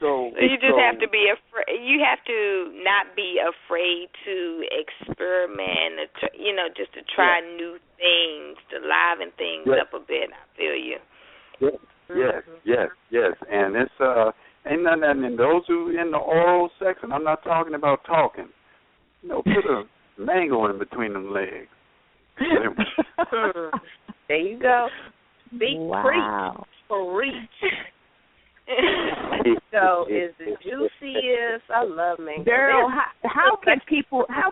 So you just have to be afraid. You have to not be afraid to experiment, just to try new things, to liven things up a bit. I feel you. Yes. And it's ain't nothing in those who in the oral sex, and I'm not talking about talking. Put a mango in between them legs. There you go. Big wow. Preach. So is the juiciest. I love mango. Daryl, how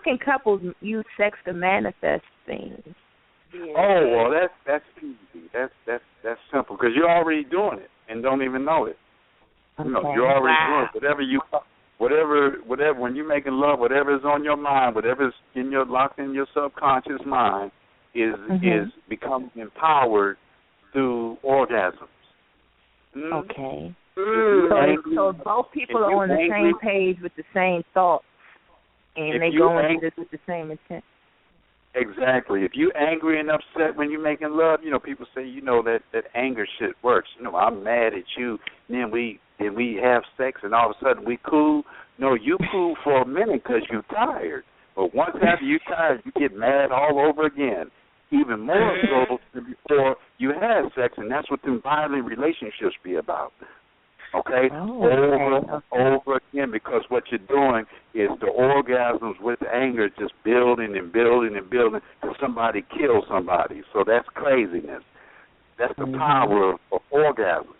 can couples use sex to manifest things? Yeah. Oh well, that's easy. That's simple because you're already doing it and don't even know it. Okay. You're already doing it. whatever, when you're making love, whatever is on your mind, whatever is locked in your subconscious mind is becoming empowered through orgasms. Okay. So both people are on the same page with the same thoughts, and they go into this with the same intent. Exactly. If you're angry and upset when you're making love, people say, that anger shit works. I'm mad at you, and then we have sex, and all of a sudden we cool. No, you cool for a minute because you're tired. But once after you're tired, you get mad all over again, even more so than before you had sex, and that's what them violent relationships be about. Okay? Over again, because what you're doing is the orgasms with anger just building and building and building till somebody kills somebody. So that's craziness. That's the power of orgasms.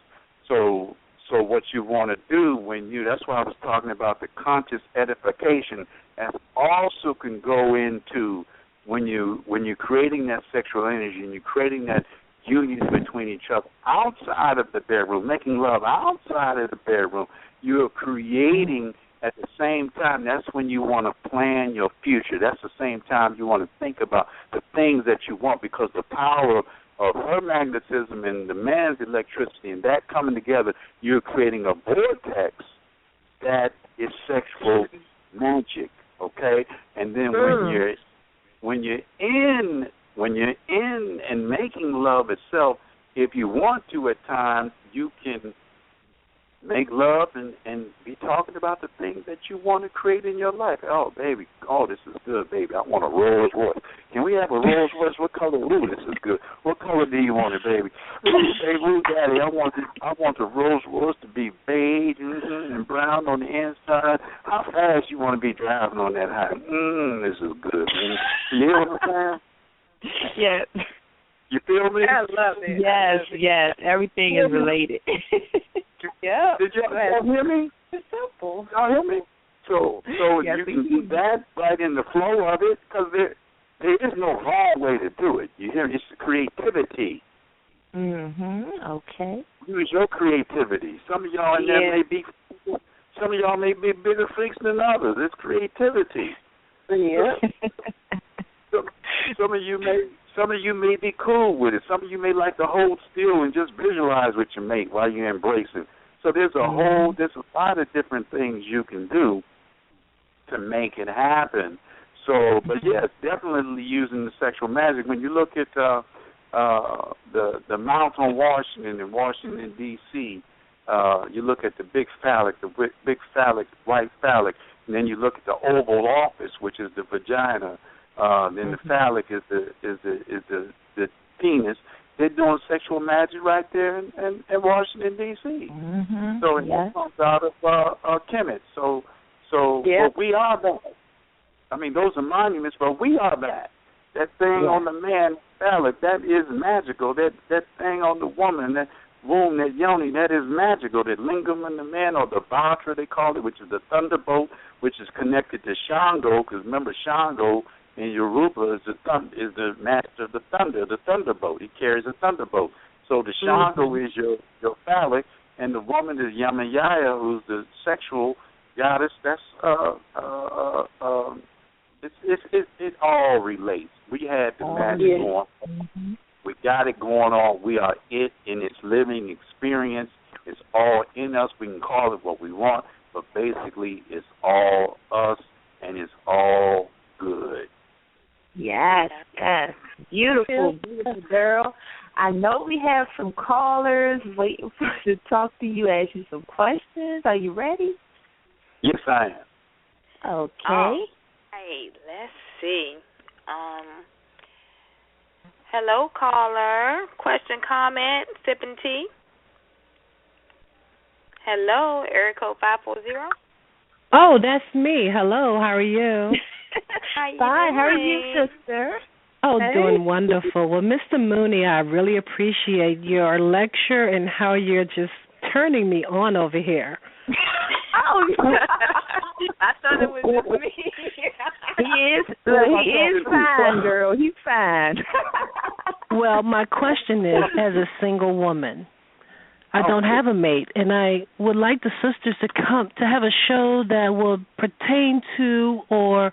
So what you want to do that's why I was talking about the conscious edification, that also can go into when you're creating that sexual energy and you're creating that union between each other outside of the bedroom, making love outside of the bedroom. You're creating at the same time. That's when you want to plan your future. That's the same time you want to think about the things that you want, because the power of her magnetism and the man's electricity and that coming together, you're creating a vortex that is sexual magic. Okay, and then when you're in and making love itself, if you want to at times, you can make love and be talking about the things that you want to create in your life. Oh, baby, this is good, baby. I want a Rolls Royce. Can we have a Rolls Royce? What color? Ooh, this is good. What color do you want it, baby? Ooh, daddy, I want the Rolls Royce to be beige and brown on the inside. How fast you want to be driving on that high? This is good, man. You hear what I'm saying? Yes. You feel me? I love it. Yes. Everything is related. Yeah. Did y'all hear me? It's simple. Y'all hear me? So you can do that right in the flow of it, because there is no wrong way to do it. You hear? It's creativity. Okay. Use your creativity. Some of y'all may be bigger freaks than others. It's creativity. Yeah. Some of you may be cool with it. Some of you may like to hold still and just visualize with your mate while you're embracing. So there's a lot of different things you can do to make it happen. So, but yes, definitely using the sexual magic. When you look at the Mount on Washington in Washington D.C., you look at the big phallic, white phallic, and then you look at the Oval Office, which is the vagina. Then the phallic is the penis. They're doing sexual magic right there in Washington D.C. So it comes out of chemists. So but we are that. I mean, those are monuments, but we are that. That thing on the man phallic, that is magical. That thing on the woman, that womb, that yoni, that is magical. That lingam in the man, or the vatra they call it, which is the thunderbolt, which is connected to Shango, because remember Shango in Yoruba is the master of the thunder, the thunderbolt. He carries a thunderbolt. So the Shango is your phallic, and the woman is Yamayaya, who's the sexual goddess. That's it all relates. We had the magic going on. We got it going on. We are it in its living experience. It's all in us. We can call it what we want, but basically it's all us, and it's all good. Yes. Beautiful, Daryl. I know we have some callers waiting to talk to you, ask you some questions. Are you ready? Yes, I am. Okay. Hey, let's see. Hello, caller. Question, comment, sipping tea. Hello, area code 540. Oh, that's me. Hello, how are you? Fine. How are you, sister? Oh, doing wonderful. Well, Mr. Mooney, I really appreciate your lecture and how you're just turning me on over here. I thought it was just me. He is fine, girl. He's fine. Well, my question is, as a single woman, I don't have a mate, and I would like the sisters to come to have a show that will pertain to or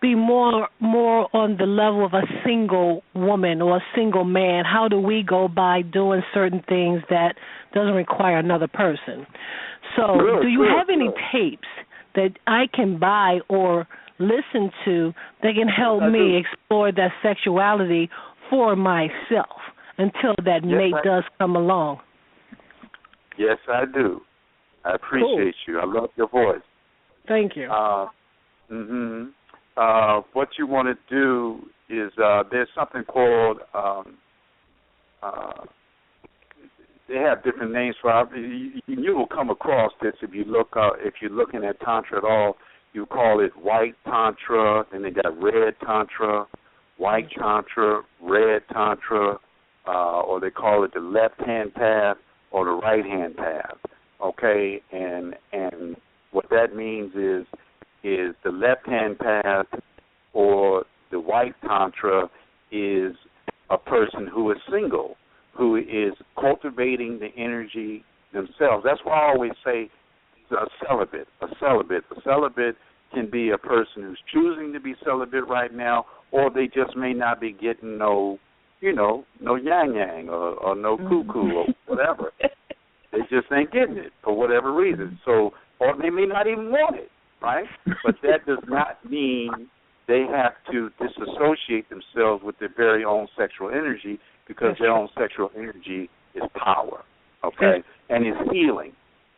be more on the level of a single woman or a single man. How do we go by doing certain things that doesn't require another person? So do you have any tapes that I can buy or listen to that can help me explore that sexuality for myself until that mate does come along? Yes, I do. I appreciate you. I love your voice. Thank you. What you want to do is there's something called they have different names for it. You will come across this if you look if you're looking at Tantra at all. You call it white Tantra, then they got red Tantra, white Tantra, red Tantra, or they call it the left-hand path or the right-hand path. Okay, and what that means is the left-hand path or the white Tantra is a person who is single, who is cultivating the energy themselves. That's why I always say a celibate. A celibate can be a person who's choosing to be celibate right now, or they just may not be getting no yang or no cuckoo or whatever. They just ain't getting it for whatever reason. So, or they may not even want it, right? But that does not mean they have to disassociate themselves with their very own sexual energy, because their own sexual energy is power, okay, and is healing,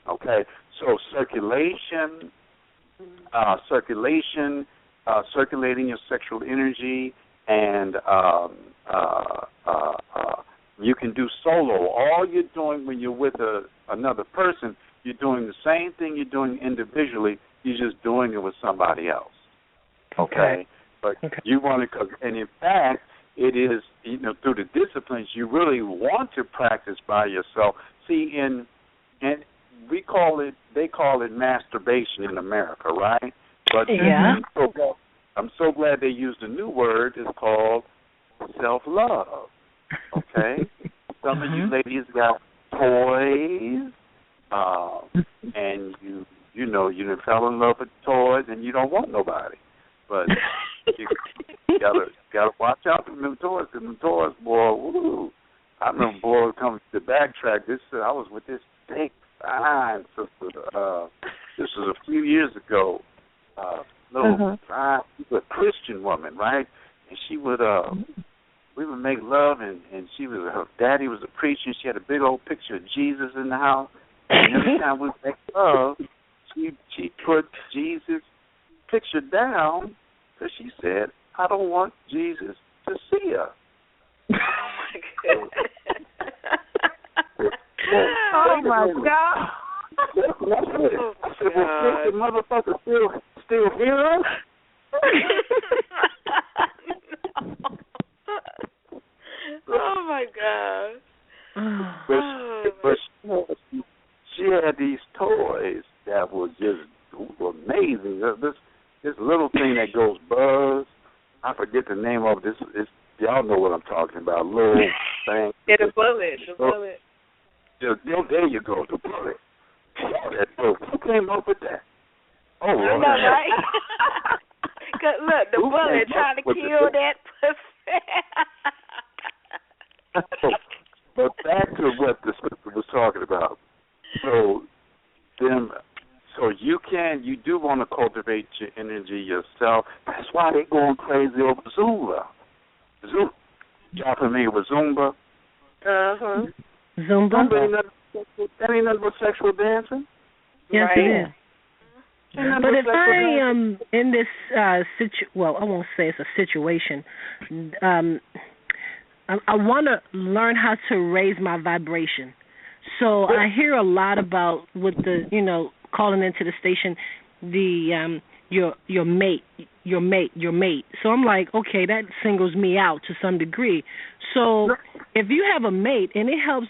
okay. So circulating your sexual energy, and you can do solo. All you're doing when you're with another person, you're doing the same thing you're doing individually. You're just doing it with somebody else. Okay. But you want to, and in fact, it is, through the disciplines, you really want to practice by yourself. See, and they call it masturbation in America, right? But I'm so glad they used a new word. It's called self-love. Okay? Some of you ladies got toys, and you done fell in love with toys, and you don't want nobody. But you gotta watch out for them toys, because them toys, boy, woo. I remember, boy, coming to the backtrack. I was with this big, fine sister. This was a few years ago. She was a Christian woman, right? And she would, we would make love, and her daddy was a preacher. She had a big old picture of Jesus in the house. And every time we make love, she put Jesus' picture down, because she said, I don't want Jesus to see her. Oh, my God. That's it. I said, well, the motherfucker still hear us? Oh, my God. But she had these toys that were just amazing. This little thing that goes buzz. I forget the name of this. Y'all know what I'm talking about. Little thing. Yeah, the bullet. There you go, the bullet. Who came up with that? Oh, Lord. I know, right? Look, the bullet trying to kill that pussy. But back to what the sister was talking about. So you do want to cultivate your energy yourself. That's why they're going crazy over Zumba. Y'all familiar with Zumba? Zumba? That ain't nothing but sexual dancing? Yes, right. It is. But if I am in this I won't say it's a situation. I want to learn how to raise my vibration. So I hear a lot about with the calling into the station, your mate. So I'm like, okay, that singles me out to some degree. So if you have a mate and it helps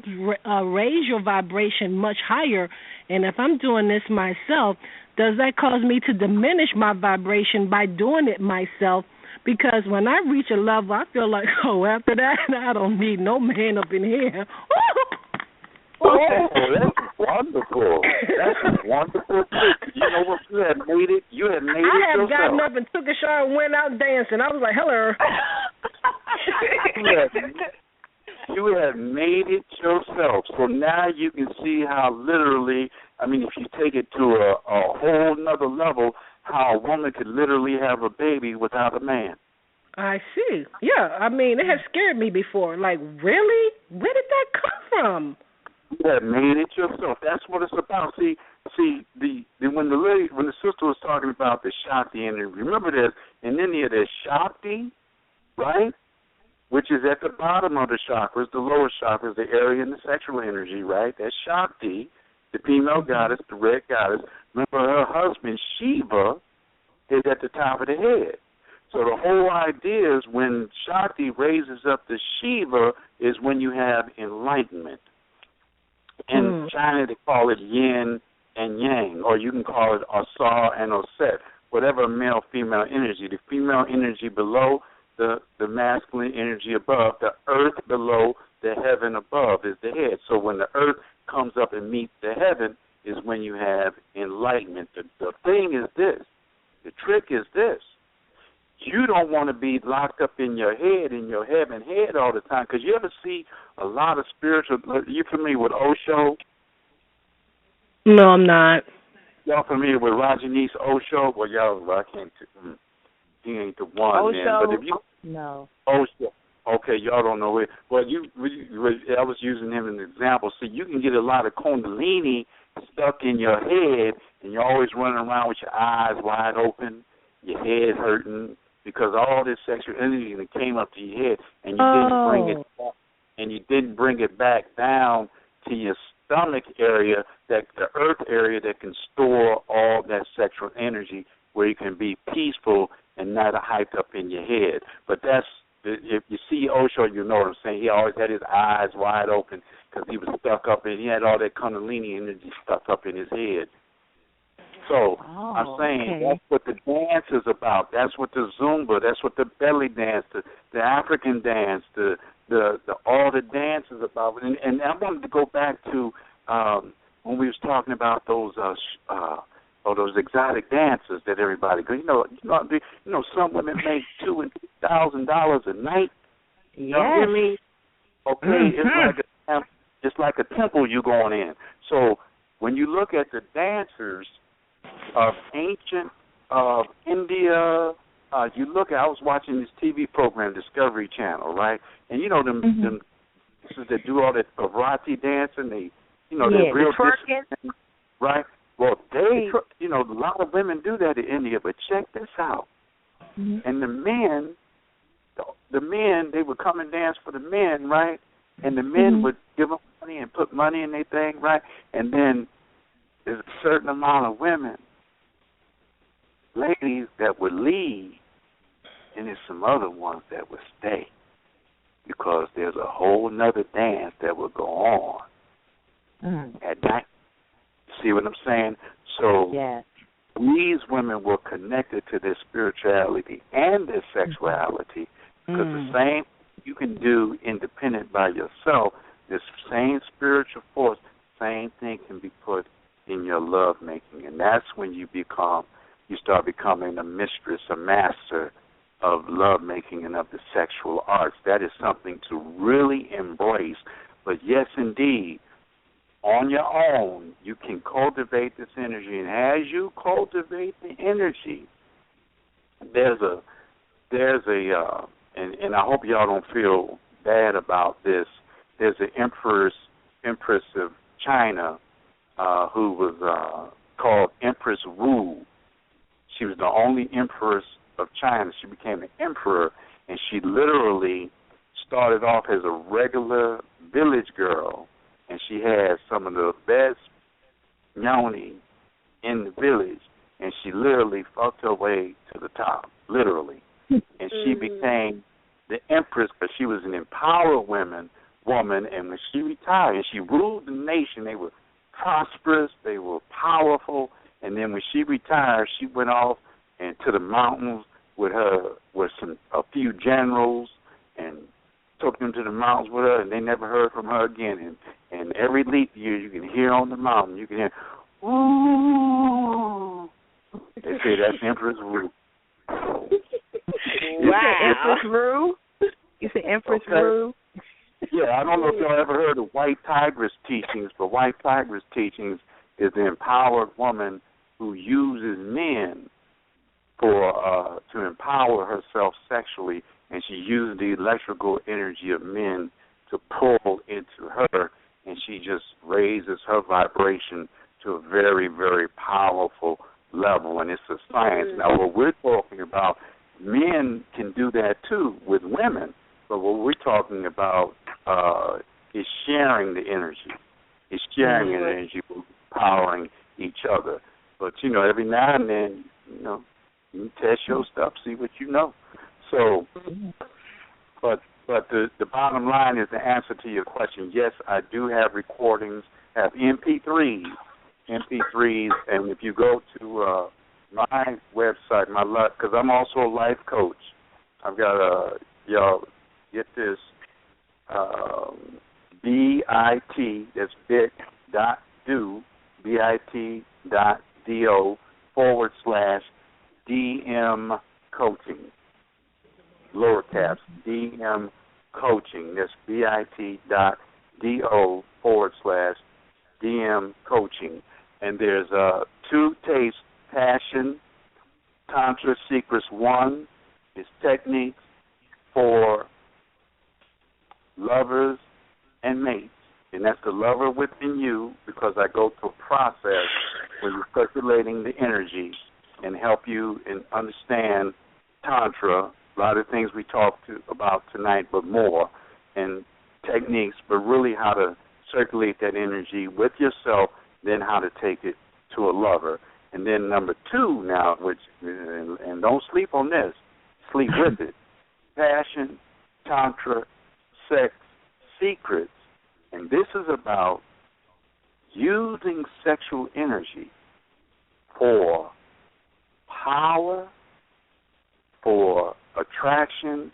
raise your vibration much higher, and if I'm doing this myself, does that cause me to diminish my vibration by doing it myself? Because when I reach a level, I feel like, after that, I don't need no man up in here. Oh, that's wonderful. That's wonderful. You know what? You had made it I had yourself. gotten up and took a shower and went out dancing. I was like, hello. You have made it yourself. So now you can see how literally, I mean, if you take it to a whole nother level, how a woman could literally have a baby without a man. I see. Yeah, I mean, it had scared me before. Like, really? Where did that come from? You have made it yourself. That's what it's about. See, when the sister was talking about the Shakti energy, remember there's in India there's Shakti, right? Which is at the bottom of the chakras, the lower chakras, the area in the sexual energy, right? That's Shakti, the female goddess, the red goddess. Remember her husband, Shiva, is at the top of the head. So the whole idea is when Shakti raises up the Shiva is when you have enlightenment. In China, they call it yin and yang, or you can call it asar and oset, whatever male-female energy. The female energy below, the masculine energy above, the earth below, the heaven above is the head. So when the earth comes up and meets the heaven is when you have enlightenment. The thing is this, the trick is this. You don't want to be locked up in your heaven head all the time, because you ever see a lot of spiritual, you familiar with Osho? No, I'm not. Y'all familiar with Rajneesh Osho? Well, I can't, he ain't the one, Osho? man. But if you, no. Osho. Okay, y'all don't know it. Well, I was using him as an example. So you can get a lot of Kundalini stuck in your head, and you're always running around with your eyes wide open, your head hurting, because all this sexual energy that came up to your head, and you didn't bring it back down to your stomach area, that the earth area that can store all that sexual energy, where you can be peaceful and not hyped up in your head. But that's, if you see Osho, you know what I'm saying. He always had his eyes wide open because he was stuck up in, he had all that Kundalini energy stuck up in his head. So I'm saying that's what the dance is about. That's what the Zumba, that's what the belly dance, the African dance, the all the dance is about. And I wanted to go back to when we was talking about those exotic dances that everybody go. You know, some women make $2,000 and $3,000 a night. You know what I mean? Okay, it's like a temple you going in. So when you look at the dancers of ancient India, I was watching this TV program, Discovery Channel, right? And you know them that do all that karate dancing, they're real disciplined, right? Well, a lot of women do that in India, but check this out. And the men, they would come and dance for the men, right? And the men would give them money and put money in their thing, right? And then there's a certain amount of women, ladies, that would leave, and there's some other ones that would stay, because there's a whole nother dance that would go on at night. See what I'm saying? So these women were connected to their spirituality and their sexuality, because the same you can do independent by yourself, this same spiritual force, same thing can be put in your love making, and that's when you start becoming a mistress, a master of love making and of the sexual arts. That is something to really embrace. But yes, indeed, on your own, you can cultivate this energy, and as you cultivate the energy, and I hope y'all don't feel bad about this. There's an empress of China who was called Empress Wu. She was the only empress of China. She became an emperor, and she literally started off as a regular village girl, and she had some of the best yoni in the village, and she literally fucked her way to the top, literally. And she became the empress, but she was an empowered woman, and when she retired, and she ruled the nation, they were prosperous, they were powerful, and then when she retired, she went off to the mountains with a few generals, and took them to the mountains with her, and they never heard from her again. And every leap year you can hear on the mountain, you can hear, ooh. They say that's Empress Rue. Wow. You say Empress Rue? You say Empress Rue? Yeah, I don't know if y'all ever heard of White Tigress teachings, but White Tigress teachings is the empowered woman who uses men for to empower herself sexually, and she uses the electrical energy of men to pull into her, and she just raises her vibration to a very, very powerful level, and it's a science. Now, what we're talking about, men can do that too with women, but what we're talking about is sharing the energy. It's sharing the energy, powering each other. But, you know, every now and then, you know, you test your stuff, see what you know. So, but the bottom line is the answer to your question. Yes, I do have recordings, have MP3s, and if you go to my website, because I'm also a life coach. I've got y'all get this, BIT, that's bit.do, bit.do/DM coaching, lower caps, DM coaching. That's bit.do/DM coaching. And there's 2 tapes, Passion, Tantra Secrets 1 is techniques for lovers and mates. And that's the lover within you, because I go through a process where you're circulating the energy and help you and understand Tantra, a lot of things we talked about tonight, but more, and techniques, but really how to circulate that energy with yourself, then how to take it to a lover. And then number 2 now, which, and don't sleep on this, sleep with it, Passion, Tantra, Sex, Secrets. And this is about using sexual energy for power, for attraction,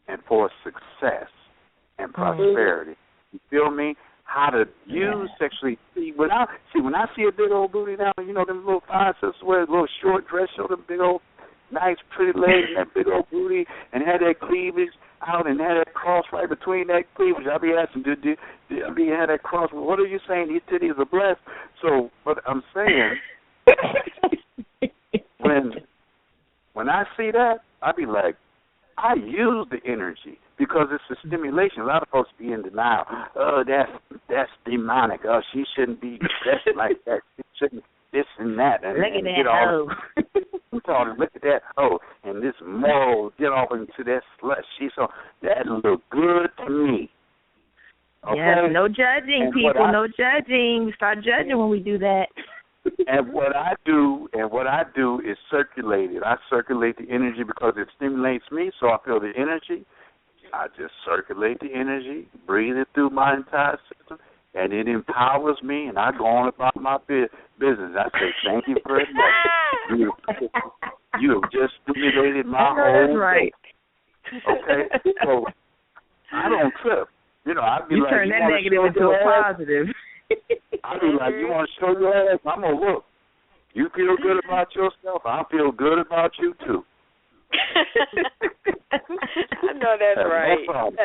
and for success and prosperity. You feel me? How to use sexually. When I see a big old booty now, you know, them little fine sisters wear a little short dress, show them big old nice pretty legs and that big old booty, and had that cleavage out and had that cross right between that cleavage. I'll be asking, had that cross? What are you saying? These titties are blessed. So, what I'm saying, when I see that, I be like, I use the energy because it's a stimulation. A lot of folks be in denial. Oh, that's demonic. Oh, she shouldn't be dressed like that. She shouldn't this and that. And, look at that hoe. Look at that hoe. And this moral, get off into that slush. That look good to me. Okay? Yes, no judging, people. No judging. We start judging when we do that. And what I do is circulate it. I circulate the energy because it stimulates me, so I feel the energy. I just circulate the energy, breathe it through my entire system, and it empowers me, and I go on about my business. I say, thank you very much. You have just stimulated my whole right. day. Okay? So I don't trip. You know, I'd be you like, turn that negative into a positive. I'd be like, you want to show your ass? I'm going to look. You feel good about yourself, I feel good about you, too. I know that's right. No problem.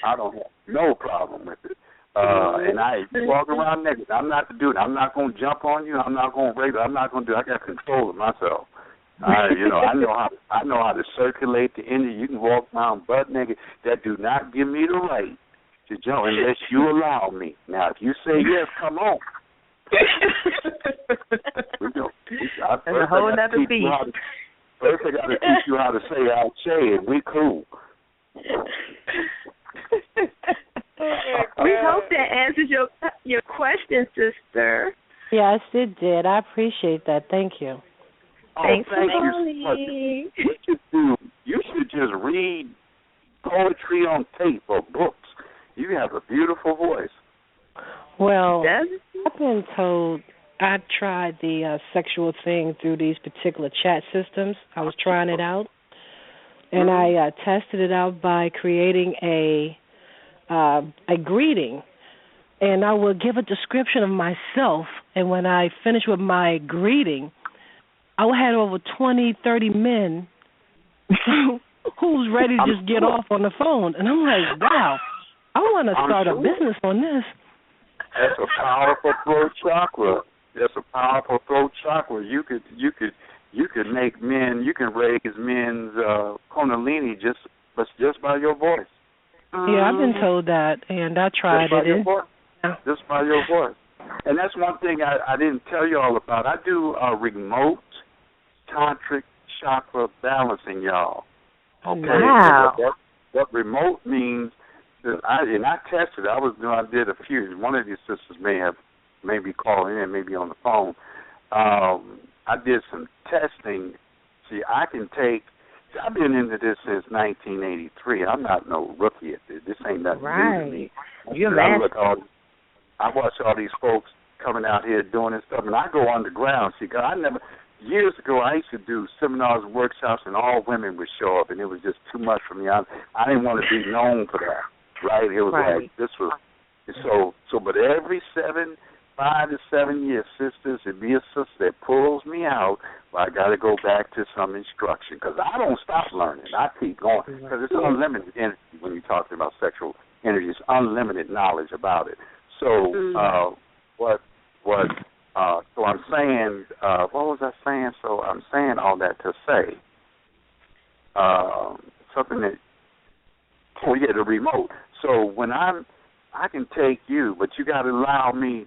I don't have no problem with it. And I walk around naked. I'm not the dude. I'm not going to jump on you. I'm not going to rape you. I'm not going to do it. I got control of myself. I know how to circulate the energy. You can walk around butt naked. That do not give me the right to jump unless you allow me. Now, if you say yes, come on. That's a whole other beast. First, I got to teach you how to say "I'll say," and we cool. We hope that answers your question, sister. Yes, it did. I appreciate that. Thank you. Thanks for calling. You should just read poetry on tape or books. You have a beautiful voice. Well, I've been told I tried the sexual thing through these particular chat systems. I was trying it out, and I tested it out by creating a greeting, and I would give a description of myself, and when I finished with my greeting, I had over 20, 30 men who's ready to just get off on the phone. And I'm like, wow, I want to start a business on this. That's a powerful throat chakra. That's a powerful throat chakra. You could make men, you can raise men's kundalini just by your voice. Yeah, I've been told that, and I tried it. Just by your voice. And that's one thing I didn't tell you all about. I do remote tantric chakra balancing, y'all. Okay. Wow. What remote means, I tested. I did a few. One of these sisters may be calling in, maybe on the phone. I did some testing. See, I've been into this since 1983. I'm not no rookie at this. This ain't nothing new to me. You're mad. I watch all these folks coming out here doing this stuff, and I go underground. See, years ago, I used to do seminars and workshops, and all women would show up, and it was just too much for me. I didn't want to be known for that, right? It was like, this was, but every 5 to 7 years, sisters, it'd be a sister that pulls me out, I got to go back to some instruction, because I don't stop learning. I keep going, because it's unlimited energy when you're talking about sexual energy. It's unlimited knowledge about it. So so I'm saying, what was I saying? So I'm saying all that to say something that, the remote. So when I can take you, but you got to allow me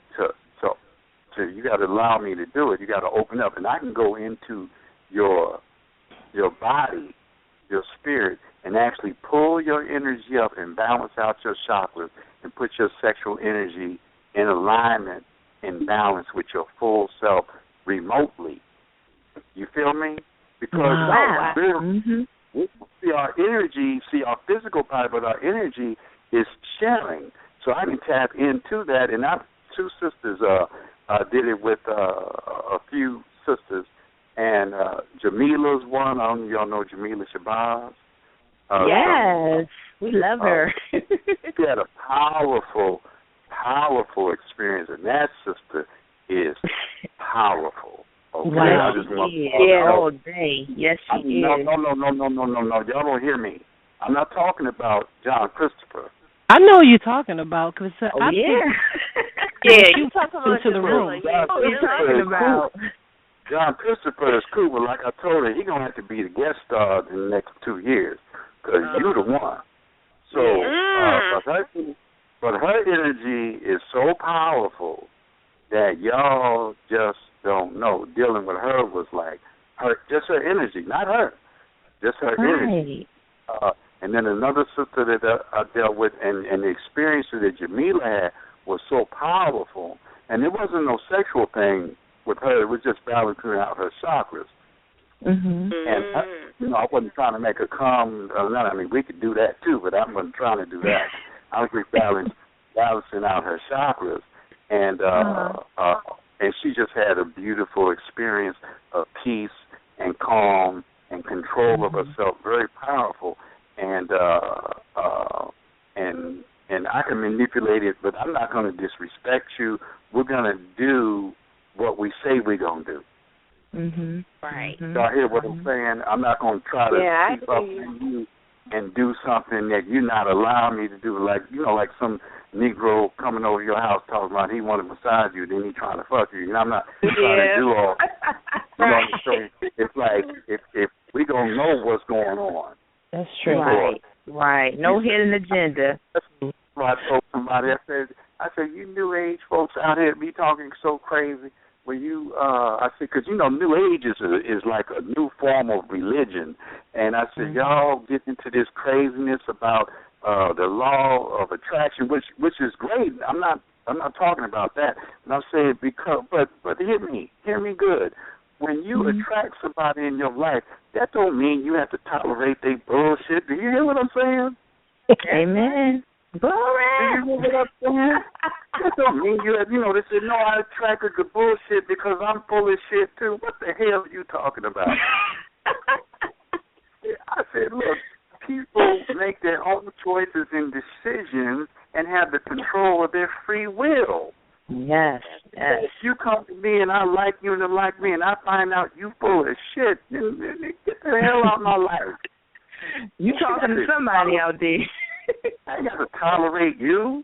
you got to allow me to do it. You got to open up, and I can go into your body, your spirit, and actually pull your energy up and balance out your chakras and put your sexual energy in alignment and balance with your full self remotely. You feel me? Because see our energy, our physical body, but our energy is sharing. So I can tap into that, and two sisters did it with a few sisters, and Jamila's one. I don't know if y'all know Jamila Shabazz. Yes, we love her. She had a powerful experience, and that sister is powerful. Okay, wow. All day. Yes, she is. No. Y'all don't hear me. I'm not talking about John Christopher. I know who you're talking about, because you talking about into the room. John Christopher is cool, but like I told her, he's going to have to be the guest star in the next 2 years, because you're the one. So, but her energy is so powerful that y'all just don't know. Dealing with her was like just her energy, not her, just her energy. And then another sister that I dealt with, and the experiences that Jamila had was so powerful. And it wasn't no sexual thing with her. It was just balancing out her chakras. Mm-hmm. And I wasn't trying to make her come. We could do that too, but I wasn't trying to do that. I was just balancing out her chakras, and she just had a beautiful experience of peace and calm and control of herself, very powerful. And I can manipulate it, but I'm not going to disrespect you. We're going to do what we say we're going to do. Mm-hmm. Right. Y'all hear what I'm saying? I'm not going to try to keep up with you and do something that you're not allowing me to do. Like some Negro coming over your house talking about he want to massage you, then he trying to fuck you. And I'm not trying to do all that. So it's like if we going to know what's going on. That's true. Right. No hidden agenda. I told somebody, I said, you New Age folks out here be talking so crazy. When I said, because New Age is like a new form of religion, and I said, y'all get into this craziness about the law of attraction, which is great. I'm not talking about that. And I'm saying but hear me good. When you attract somebody in your life, that don't mean you have to tolerate their bullshit. Do you hear what I'm saying? Amen. Glory. Do you hear what I'm saying? That don't mean they said, no, I attracted the bullshit because I'm full of shit too. What the hell are you talking about? I said, look, people make their own choices and decisions, and have the control of their free will. Yes, yes. If you come to me and I like you and you like me and I find out you full of shit, then get the hell out of my life. You talking to somebody out there. I got to tolerate you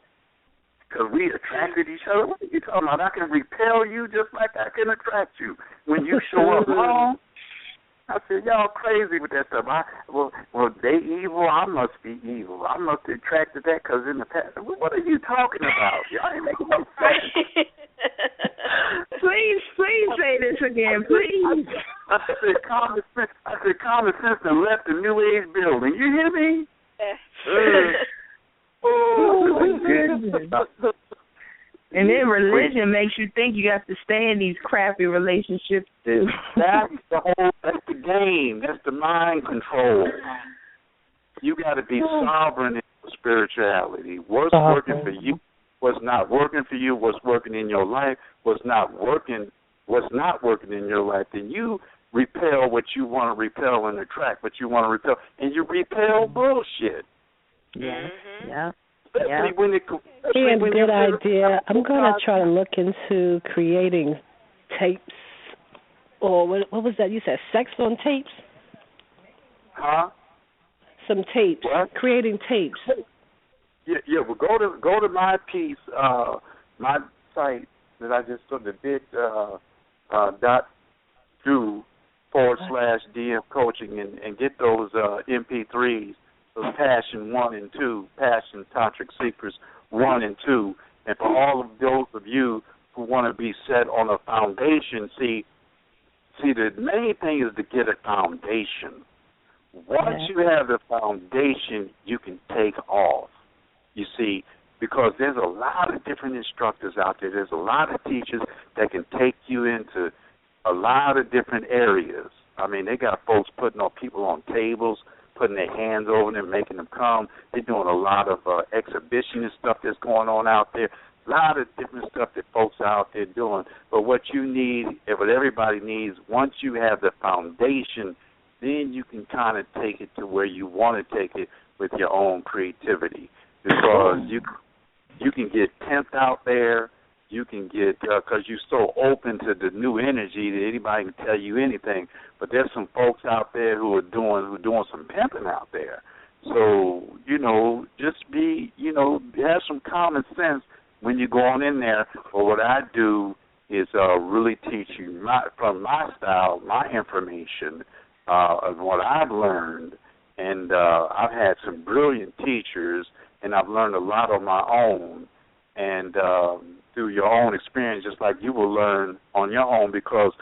because we attracted each other. What are you talking about? I can repel you just like I can attract you. When you show up wrong, I said, y'all crazy with that stuff. Well, they evil, I must be evil. I must be attracted to that because in the past. What are you talking about? Y'all ain't making no sense. Please say this again, please. I said common sense and left the New Age building. You hear me? Oh, my goodness. And then religion makes you think you have to stay in these crappy relationships, too. That's the game. That's the mind control. You got to be sovereign in your spirituality. What's working for you, what's not working for you, what's working in your life, what's not working in your life, then you repel what you want to repel and attract what you want to repel. And you repel bullshit. Yeah, yeah. Especially when it good idea. I'm going to try to look into creating tapes, or what was that? You said sex on tapes? Huh? Some tapes. What? Creating tapes. Yeah. Well, go to my piece, my site that I just took, the bit.do/DM coaching, and get those MP3s. Those Passion 1 and 2, Passion Tantra Secrets 1 and 2. And for all of those of you who want to be set on a foundation, see, the main thing is to get a foundation. Once you have the foundation, you can take off. You see, because there's a lot of different instructors out there. There's a lot of teachers that can take you into a lot of different areas. I mean, they got folks putting people on tables, putting their hands over them, making them come. They're doing a lot of exhibitionist stuff that's going on out there. A lot of different stuff that folks are out there doing. But what you need, what everybody needs, once you have the foundation, then you can kind of take it to where you want to take it with your own creativity. Because you can get tempted out there. You can get, because you're so open to the new energy that anybody can tell you anything. But there's some folks out there who are doing some pimping out there. So, just have some common sense when you go on in there. But what I do is really teach you from my style, my information, of what I've learned. And I've had some brilliant teachers, and I've learned a lot on my own. And through your own experience, just like you will learn on your own, because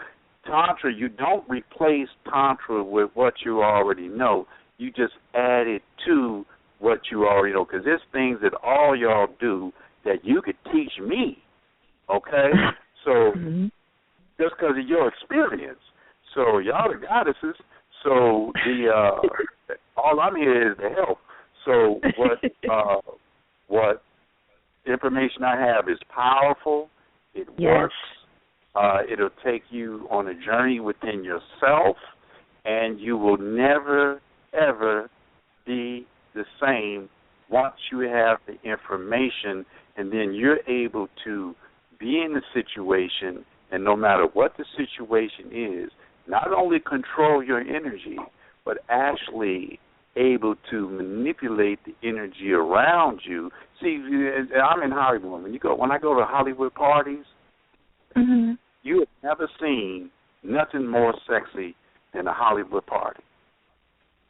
Tantra, you don't replace Tantra with what you already know. You just add it to what you already know, because there's things that all y'all do that you could teach me, okay? So just because of your experience. So y'all the goddesses. So all I'm here is to help. So what information I have is powerful. It works. It'll take you on a journey within yourself, and you will never, ever be the same once you have the information, and then you're able to be in the situation, and no matter what the situation is, not only control your energy, but actually able to manipulate the energy around you. See, I'm in Hollywood. When I go to Hollywood parties, you have never seen nothing more sexy than a Hollywood party.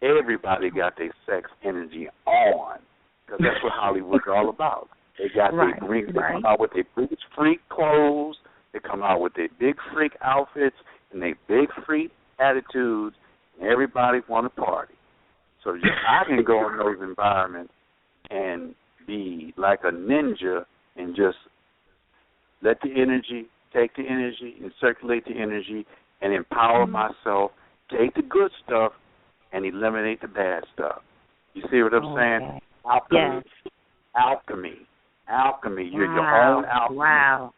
Everybody got their sex energy on, because that's what Hollywood's all about. They got they come out with their biggest freak clothes. They come out with their big freak outfits and their big freak attitudes. And everybody want to party. So I can go in those environments and be like a ninja and just let the energy, take the energy and circulate the energy and empower myself, take the good stuff and eliminate the bad stuff. You see what I'm saying? Alchemy. Yes. Alchemy. You're your own alchemy. Wow.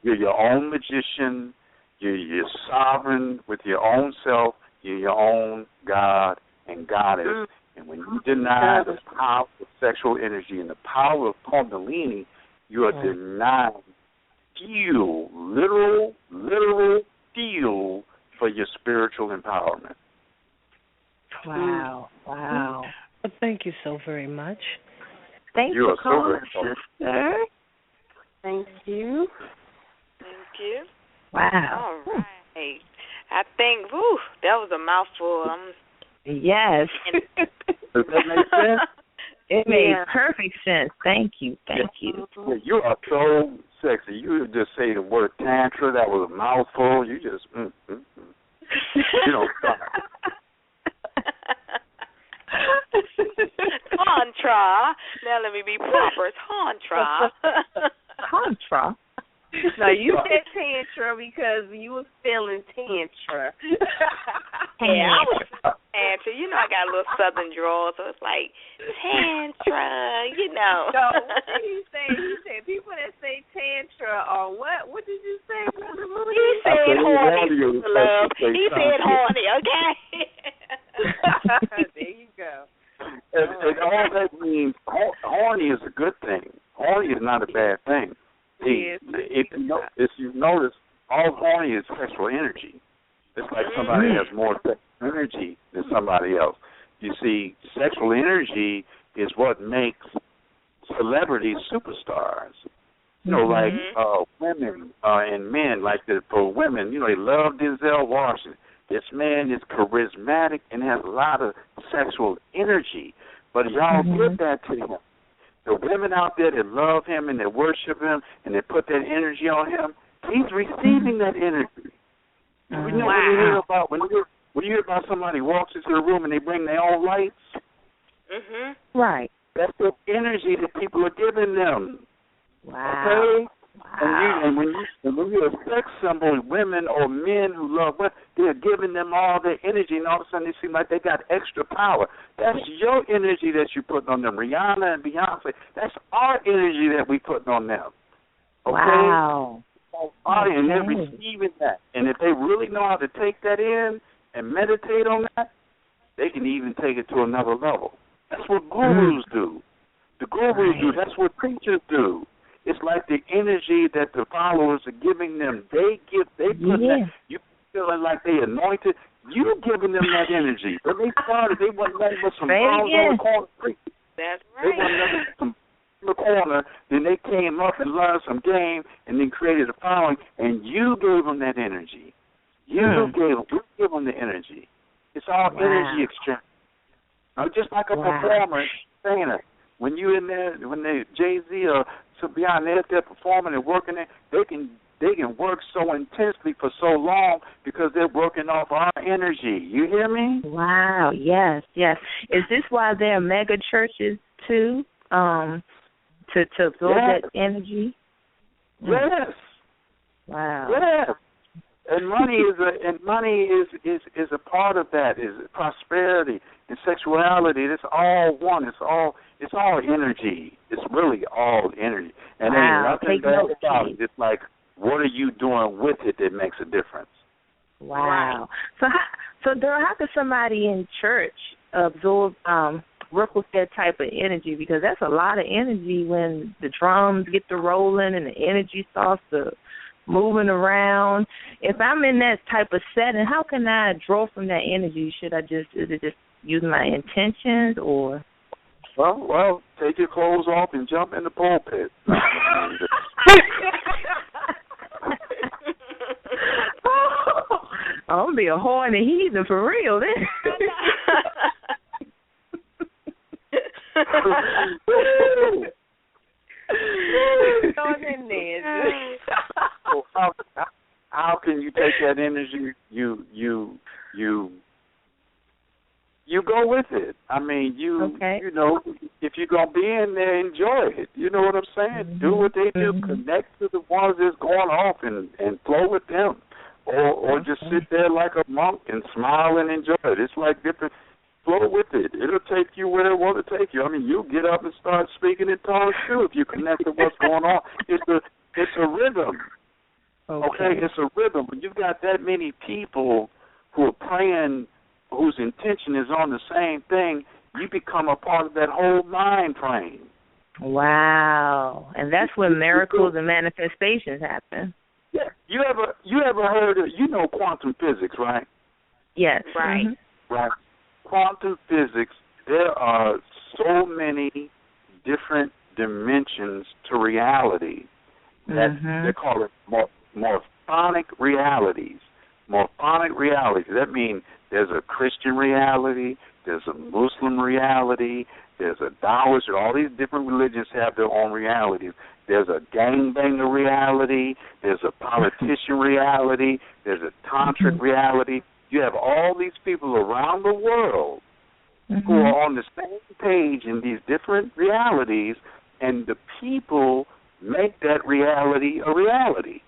You're your own magician. You're sovereign with your own self. You're your own God and Goddess. And when you deny the powerful sexual energy and the power of Kundalini, you are denied fuel, literal fuel for your spiritual empowerment. Wow. Wow. Well, thank you so very much. Thanks for calling, sister. Thank you. Thank you. Wow. All right. I think, that was a mouthful. Yes. Does that make sense? It made perfect sense. Thank you. Thank you. Yeah, you are so sexy. You just say the word tantra. That was a mouthful. You just, you don't stop. Tantra. Now let me be proper. Tantra. Tantra. No, you said tantra because you was feeling tantra. Yeah, I was tantra. You know, I got a little southern drawl, so it's like tantra. You know. No, he said people that say tantra are what? What did you say? He said horny, love. He said horny. Okay. There you go. And all that means, horny is a good thing. Horny is not a bad thing. If you notice, all horny is sexual energy. It's like somebody has more sexual energy than somebody else. You see, sexual energy is what makes celebrities superstars. You know, like women and men, like for women, you know, they love Denzel Washington. This man is charismatic and has a lot of sexual energy, but y'all give that to him. The women out there that love him and that worship him and that put that energy on him, he's receiving that energy. You know, when you hear about somebody walks into the room and they bring their own lights, right? That's the energy that people are giving them. Wow. Okay. And when you're a sex symbol, women or men who love women, they're giving them all their energy, and all of a sudden they seem like they got extra power. That's your energy that you're putting on them. Rihanna and Beyonce, that's our energy that we putting on them. Okay? Wow. And they're receiving that. And if they really know how to take that in and meditate on that, they can even take it to another level. That's what gurus do. The gurus do. That's what preachers do. It's like the energy that the followers are giving them. They put that, you feeling like they anointed, you giving them that energy. When they started, they wasn't letting some pounds on the corner street. That's right. They wasn't letting some in the corner. Then they came up and learned some game and then created a following, and you gave them that energy. You gave them the energy. It's all energy exchange. Now, just like a performer, saying it. When you in there, when they Jay-Z or Beyond, they're there performing and working there, they can work so intensely for so long because they're working off our energy. You hear me? Wow. Yes. Is this why there are mega churches too? To build that energy? Yes. Wow. Yes. And money is a part of that. Is prosperity and sexuality. It's all one. It's all energy. It's really all energy. And ain't nothing bad about it. It's like, what are you doing with it that makes a difference? Wow. So Daryl, how could somebody in church work with that type of energy? Because that's a lot of energy when the drums get to rolling and the energy starts to moving around. If I'm in that type of setting, how can I draw from that energy? Is it just using my intentions or? Well, take your clothes off and jump in the pulpit. I'm going to be a horny heathen for real then. So how can you take that energy? You go with it. I mean, you know, if you're gonna be in there, enjoy it. You know what I'm saying? Do what they do. Connect to the ones that's going off and flow with them, or just sit there like a monk and smile and enjoy it. It's like different. Flow with it. It'll take you where it wants to take you. I mean, you'll get up and start speaking in tongues too if you connect to what's going on. It's a rhythm. Okay, it's a rhythm. When you've got that many people who are praying, whose intention is on the same thing, you become a part of that whole mind frame. Wow. And that's when miracles and manifestations happen. Yeah. You ever heard of, you know, quantum physics, right? Yes. Right. Mm-hmm. Right. Quantum physics, there are so many different dimensions to reality that they call it morphonic realities. Morphonic realities. That means there's a Christian reality, there's a Muslim reality, there's a Taoist, all these different religions have their own realities. There's a gangbanger reality, there's a politician reality, there's a tantric reality. You have all these people around the world who are on the same page in these different realities, and the people make that reality a reality.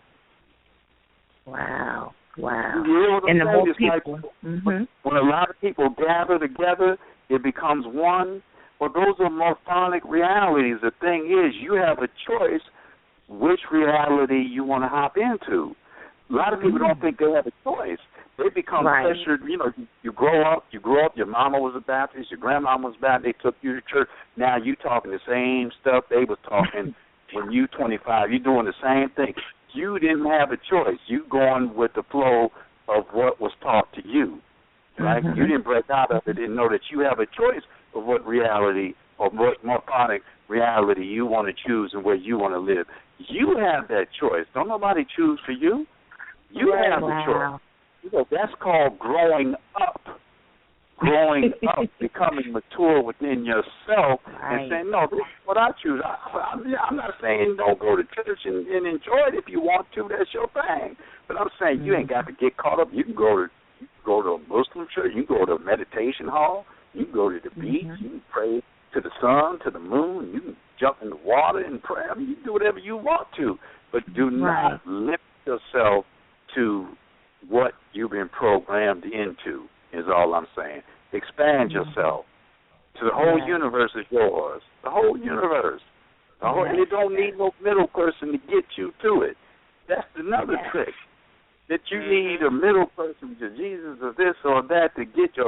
Wow. You know and the more people. Like, when a lot of people gather together, it becomes one. Well, those are morphonic realities. The thing is, you have a choice which reality you want to hop into. A lot of people don't think they have a choice. They become pressured. You know, you grow up, your mama was a Baptist, your grandmama was Baptist, they took you to church. Now you talking the same stuff they was talking when you 25. You're doing the same thing. You didn't have a choice. You going with the flow of what was taught to you, right? You didn't break out of it and know that you have a choice of what reality or what morphonic reality you want to choose and where you want to live. You have that choice. Don't nobody choose for you. You have the choice. You know, that's called growing up. Growing up, becoming mature within yourself and saying, no, this is what I choose. I'm not saying don't go to church and enjoy it if you want to. That's your thing. But I'm saying you ain't got to get caught up. You can go to a Muslim church. You can go to a meditation hall. You can go to the beach. You can pray to the sun, to the moon. You can jump in the water and pray. I mean, you can do whatever you want to. But do not limit yourself to what you've been programmed into, is all I'm saying. Expand yourself. To the whole universe is yours. The whole universe. And you don't need no middle person to get you to it. That's another trick. That you need a middle person, to Jesus or this or that, to get you,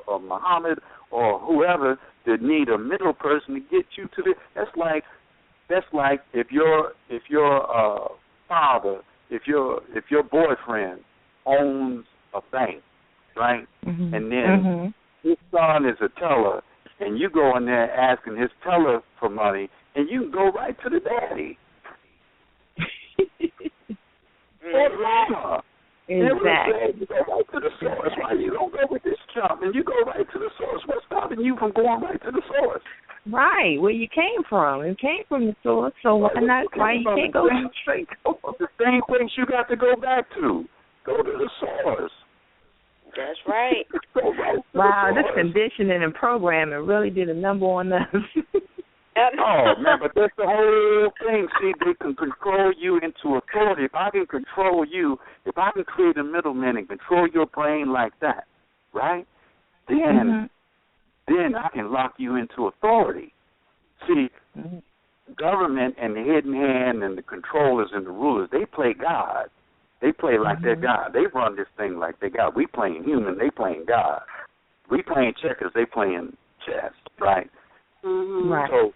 or Muhammad or whoever, that need a middle person to get you to it. That's like if your father, if your boyfriend owns a bank, right? And then his son is a teller, and you go in there asking his teller for money, and you can go right to the daddy. Exactly. You go right to the source. Why you don't go with this chump and you go right to the source? What's stopping you from going right to the source? Right, where you came from. It came from the source, so why not? Why you can't go straight? The same place you got to go back to. Go to the source. That's right. Wow, this conditioning and programming really did a number on us. Oh, man, but that's the whole thing. See, they can control you into authority. If I can control you, if I can create a middleman and control your brain like that, right, then I can lock you into authority. See, government and the hidden hand and the controllers and the rulers, they play God. They play like they're God. They run this thing like they God. We playing human, they playing God. We playing checkers, they playing chess, right? Right. So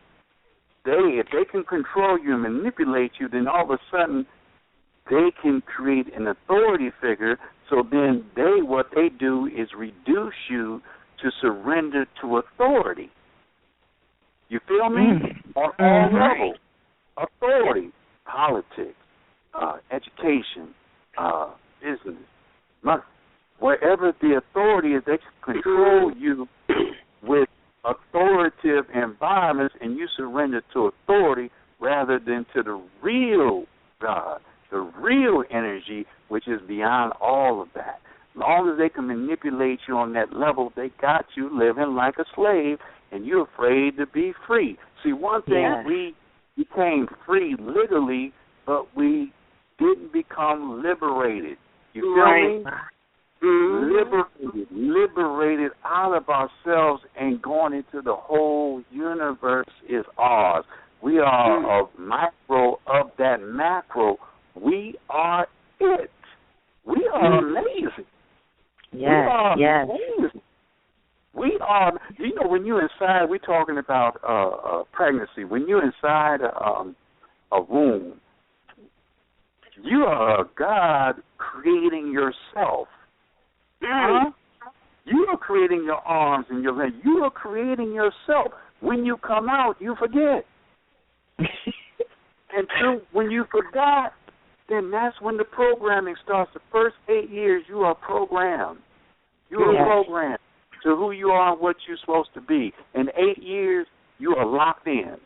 if they can control you and manipulate you, then all of a sudden they can create an authority figure. So then what they do is reduce you to surrender to authority. You feel me? On all levels. Authority, politics, education, business, money. Wherever the authority is, they can control you with authoritative environments, and you surrender to authority rather than to the real God, the real energy, which is beyond all of that. As long as they can manipulate you on that level, they got you living like a slave, and you're afraid to be free. See, one thing, we became free literally, but we didn't become liberated. You feel me? Liberated out of ourselves and going into the whole universe is ours. We are a micro of that macro. We are it. We are amazing. Yes, we are amazing. We are, you know, when you're inside, we're talking about pregnancy. When you're inside a womb, you are God creating yourself. Huh? You are creating your arms and your legs. You are creating yourself. When you come out, you forget. And so when you forgot, then that's when the programming starts. The first 8 years, you are programmed. You are programmed to who you are and what you're supposed to be. In 8 years, you are locked in.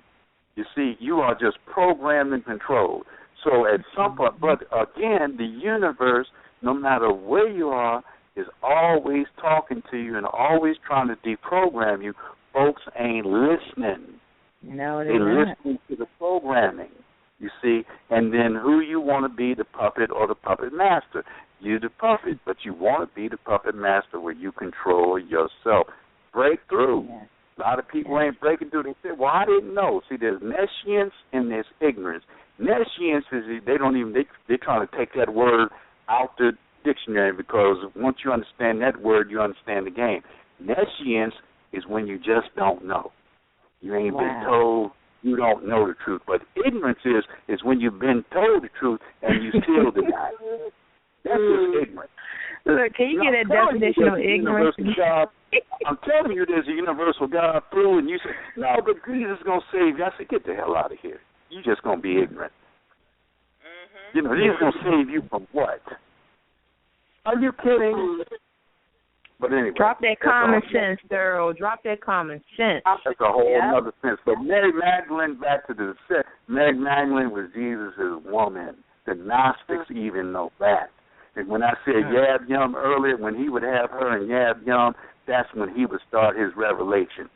You see, you are just programmed and controlled. So at some point, but again, the universe, no matter where you are, is always talking to you and always trying to deprogram you. Folks ain't listening. No, they're listening to the programming, you see. And then who you want to be, the puppet or the puppet master. You the puppet, but you want to be the puppet master where you control yourself. Break through. Yeah. A lot of people ain't breaking through. They say, well, I didn't know. See, there's nescience and there's ignorance. Nescience is they're trying to take that word out the dictionary, because once you understand that word, you understand the game. Nescience is when you just don't know. You ain't been told, you don't know the truth. But ignorance is when you've been told the truth and you still deny it. That's just ignorance. Look, can you get a definition of ignorance? I'm telling you there's a universal God through, and you say, no, but Jesus is going to save you. I said, get the hell out of here. You're just going to be ignorant. Mm-hmm. You know, he's going to save you from what? Are you kidding? But anyway. Drop that common sense, Daryl. Drop that common sense. That's a whole other sense. But Mary Magdalene, back to the set, Mary Magdalene was Jesus' woman. The Gnostics even know that. And when I said Yab Yum earlier, when he would have her in Yab Yum, that's when he would start his revelation.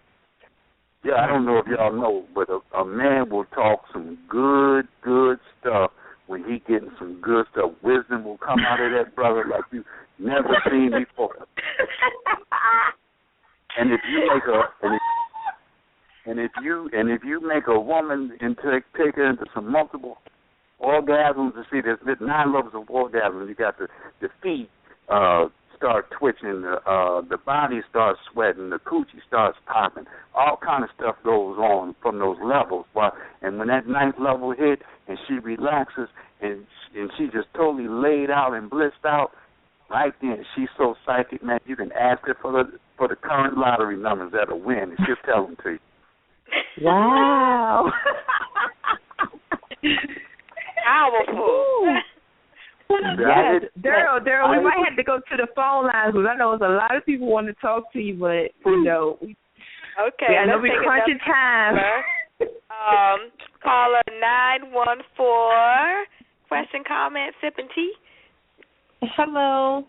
Yeah, I don't know if y'all know, but a man will talk some good stuff when he getting some good stuff. Wisdom will come out of that brother like you've never seen before. And if you make if you woman and take her into some multiple orgasms, to see there's 9 levels of orgasms. You got the feet start twitching, the body starts sweating, the coochie starts popping. All kind of stuff goes on from those levels. And when that 9th level hit and she relaxes and she just totally laid out and blissed out, right then she's so psychic, man, you can ask her for the current lottery numbers that'll win, and she'll tell them to you. Wow. Powerful. Yes, Daryl, we might have to go to the phone lines because I know there's a lot of people want to talk to you, but you know, okay. I know we're crunching time. Caller 914. Question, comment, sipping tea. Hello.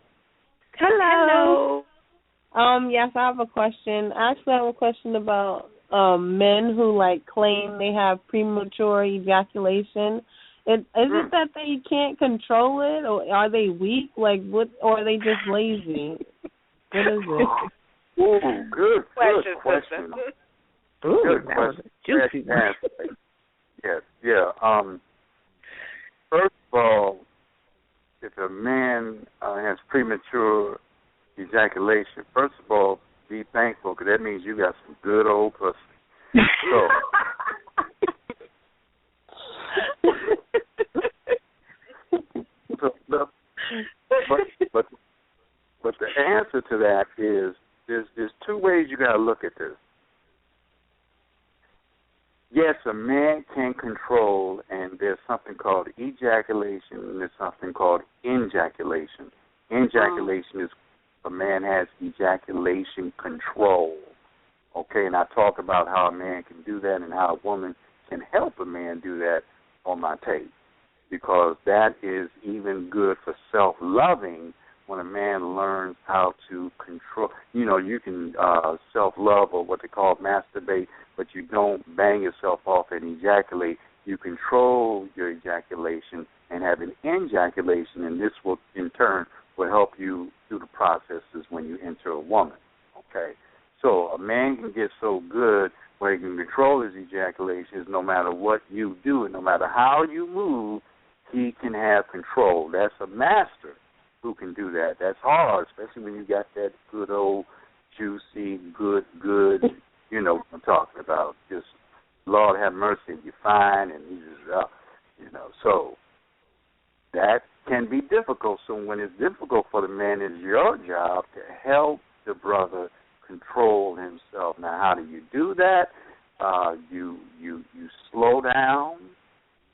Yes, I have a question. I actually have a question about men who claim they have premature ejaculation. Is it that they can't control it, or are they weak? What? Or are they just lazy? What is it? Ooh, good question. Ooh, good that question. Was a juicy one. Yeah. First of all, if a man has premature ejaculation, first of all, be thankful, because that means you got some good old pussy. But the answer to that is there's 2 ways you got to look at this. Yes, a man can control, and there's something called ejaculation, and there's something called injaculation. Injaculation is a man has ejaculation control. Okay, and I talk about how a man can do that and how a woman can help a man do that on my tape, because that is even good for self-loving when a man learns how to control. You know, you can self-love, or what they call masturbate, but you don't bang yourself off and ejaculate. You control your ejaculation and have an ejaculation, and this will, in turn, will help you through the processes when you enter a woman. Okay? So a man can get so good where he can control his ejaculations no matter what you do, and no matter how you move, he can have control. That's a master who can do that. That's hard, especially when you got that good old juicy, good, you know what I'm talking about. Just, Lord have mercy, you're fine, and he's just, you know. So that can be difficult. So when it's difficult for the man, it's your job to help the brother control himself. Now, how do you do that? You slow down,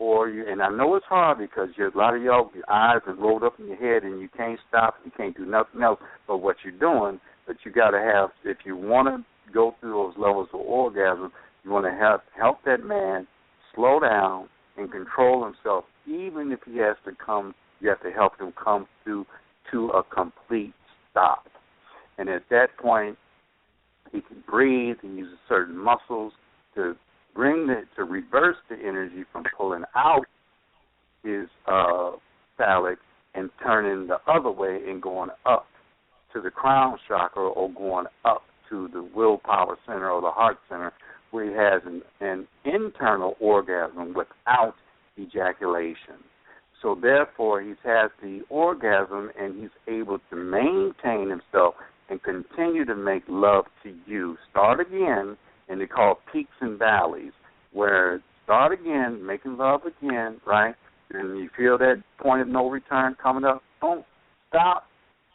and I know it's hard because a lot of y'all, your eyes are rolled up in your head and you can't stop, you can't do nothing else but what you're doing, but you got to have, if you want to go through those levels of orgasm, you want to help that man slow down and control himself, even if he has to come, you have to help him come to a complete stop. And at that point, he can breathe and use certain muscles to reverse the energy from pulling out his phallic and turning the other way and going up to the crown chakra or going up to the willpower center or the heart center where he has an internal orgasm without ejaculation. So therefore, he has the orgasm and he's able to maintain himself and continue to make love to you. Start again, and they call peaks and valleys, where start again, making love again, right? And you feel that point of no return coming up, don't stop,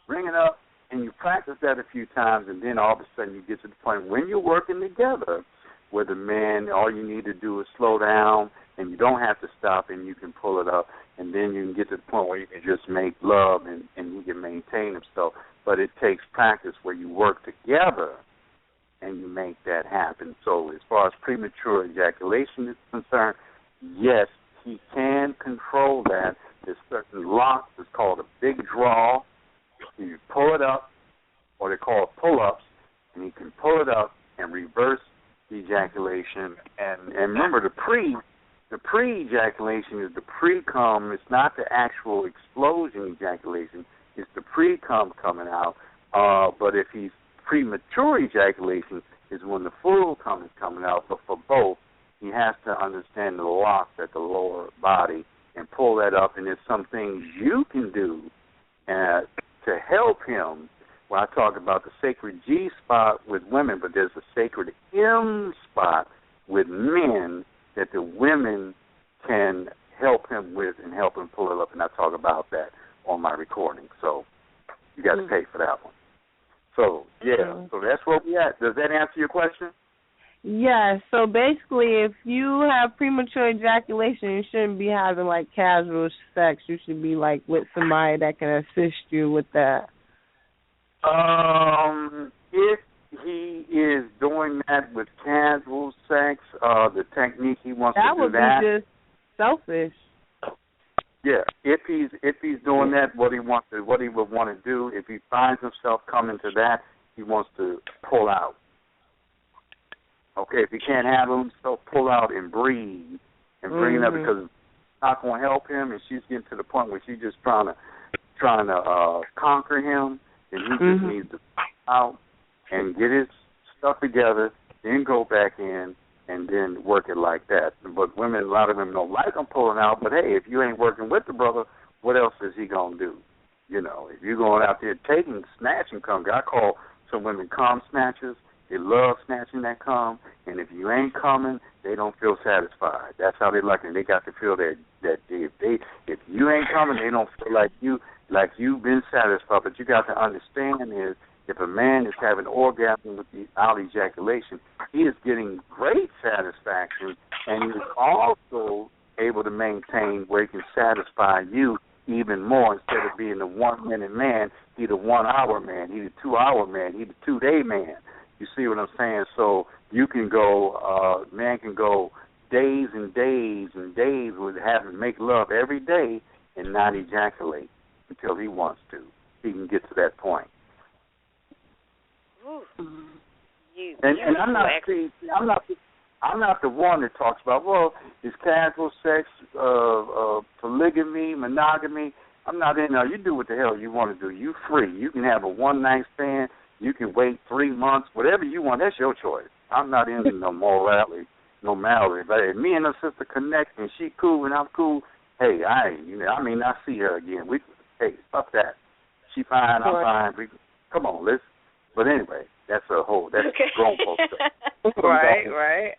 bring it up, and you practice that a few times, and then all of a sudden you get to the point when you're working together where the man, all you need to do is slow down, and you don't have to stop, and you can pull it up, and then you can get to the point where you can just make love and he can maintain himself. But it takes practice where you work together and you make that happen. So as far as premature ejaculation is concerned, yes, he can control that. There's certain locks. It's called a big draw. You pull it up, or they call it pull-ups, and he can pull it up and reverse the ejaculation. And remember, the pre-ejaculation is the pre-cum. It's not the actual explosion ejaculation. It's the pre-cum coming out. But if he's premature ejaculation is when the full cum is coming out. But for both, he has to understand the locks at the lower body and pull that up. And there's some things you can do to help him. When I talk about the sacred G spot with women, but there's a sacred M spot with men that the women can help him with and help him pull it up. And I talk about that on my recording. So you got to pay for that one. So, yeah, so that's where we at. Does that answer your question? Yes. So basically, if you have premature ejaculation, you shouldn't be having, like, casual sex. You should be, like, with somebody that can assist you with that. If he is doing that with casual sex, the technique he wants to do that. That would be just selfish. Yeah, if he's doing that, what he would want to do, if he finds himself coming to that, he wants to pull out. Okay, if he can't handle himself, pull out and breathe and bring it up, because it's not going to help him, and she's getting to the point where she's just trying to conquer him, and he just needs to pull out and get his stuff together, then go back in, and then work it like that. But women, a lot of them don't like them pulling out, but hey, if you ain't working with the brother, what else is he going to do? You know, if you're going out there taking, snatching cum, I call some women cum snatchers. They love snatching that cum, and if you ain't coming, they don't feel satisfied. That's how they like it. They got to feel that if you ain't coming, they don't feel like you've been satisfied. But you got to understand is, if a man is having orgasm without ejaculation, he is getting great satisfaction, and he is also able to maintain where he can satisfy you even more. Instead of being the 1 minute man, he's the 1 hour man, he's the 2 hour man, he's the 2 day man. You see what I'm saying? So you can go, man can go days and days and days with make love every day and not ejaculate until he wants to. He can get to that point. And I'm not the one that talks about, well, it's casual sex, polygamy, monogamy. I'm not in there. You do what the hell you want to do. You free. You can have a one night stand. You can wait 3 months. Whatever you want, that's your choice. I'm not into no morality. But if me and her sister connect and she cool and I'm cool, hey, I see her again. Fuck that. She fine, I'm fine. Come on, let's. But anyway, That's grown folks stuff. Right.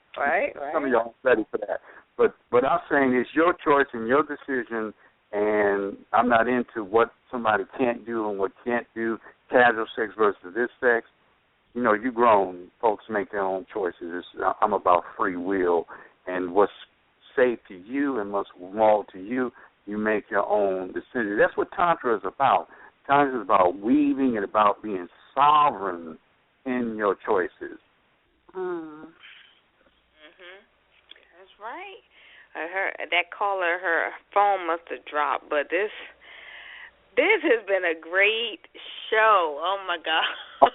Some of y'all ready for that. But I'm saying it's your choice and your decision, and I'm not into what somebody can't do and what can't do, casual sex versus this sex. You know, you grown folks make their own choices. I'm about free will, and what's safe to you and what's moral to you, you make your own decision. That's what Tantra is about. Tantra is about weaving and about being sovereign in your choices. That's right. That caller, her phone must have dropped, but this has been a great show. Oh my God!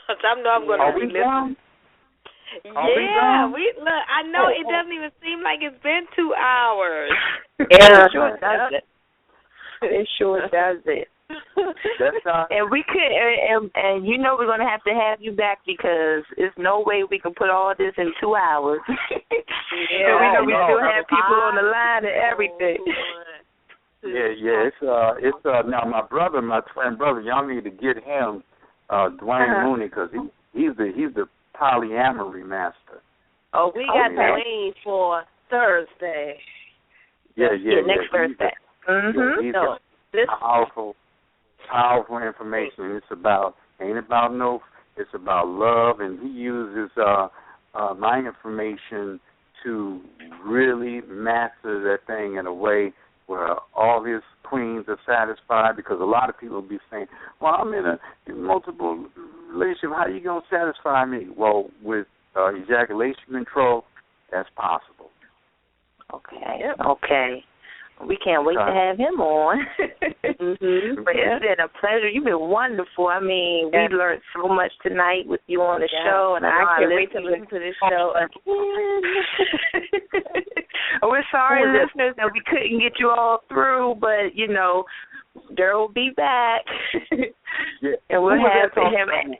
I know I'm going to re-listen. Yeah, look. I know it doesn't even seem like it's been 2 hours. It sure does it. It sure does it. And we could, and you know we're going to have you back because there's no way we can put all this in 2 hours. We know we still have people on the line and everything. It's now my twin brother. Y'all need to get him, Dwayne Mooney, because he's the polyamory master. Oh, we got Dwayne for Thursday. Next Thursday. He's got powerful information. It's about love, and he uses my information to really master that thing in a way where all his queens are satisfied, because a lot of people will be saying, well, I'm in a multiple relationship, how are you going to satisfy me? Well, with ejaculation control, that's possible. Okay. We can't wait to have him on. But it's been a pleasure. You've been wonderful. I mean, we learned so much tonight with you on the show, and I can't wait to listen to this show again. We're sorry, listeners, that we couldn't get you all through, but, you know, Daryl will be back. And we'll have him.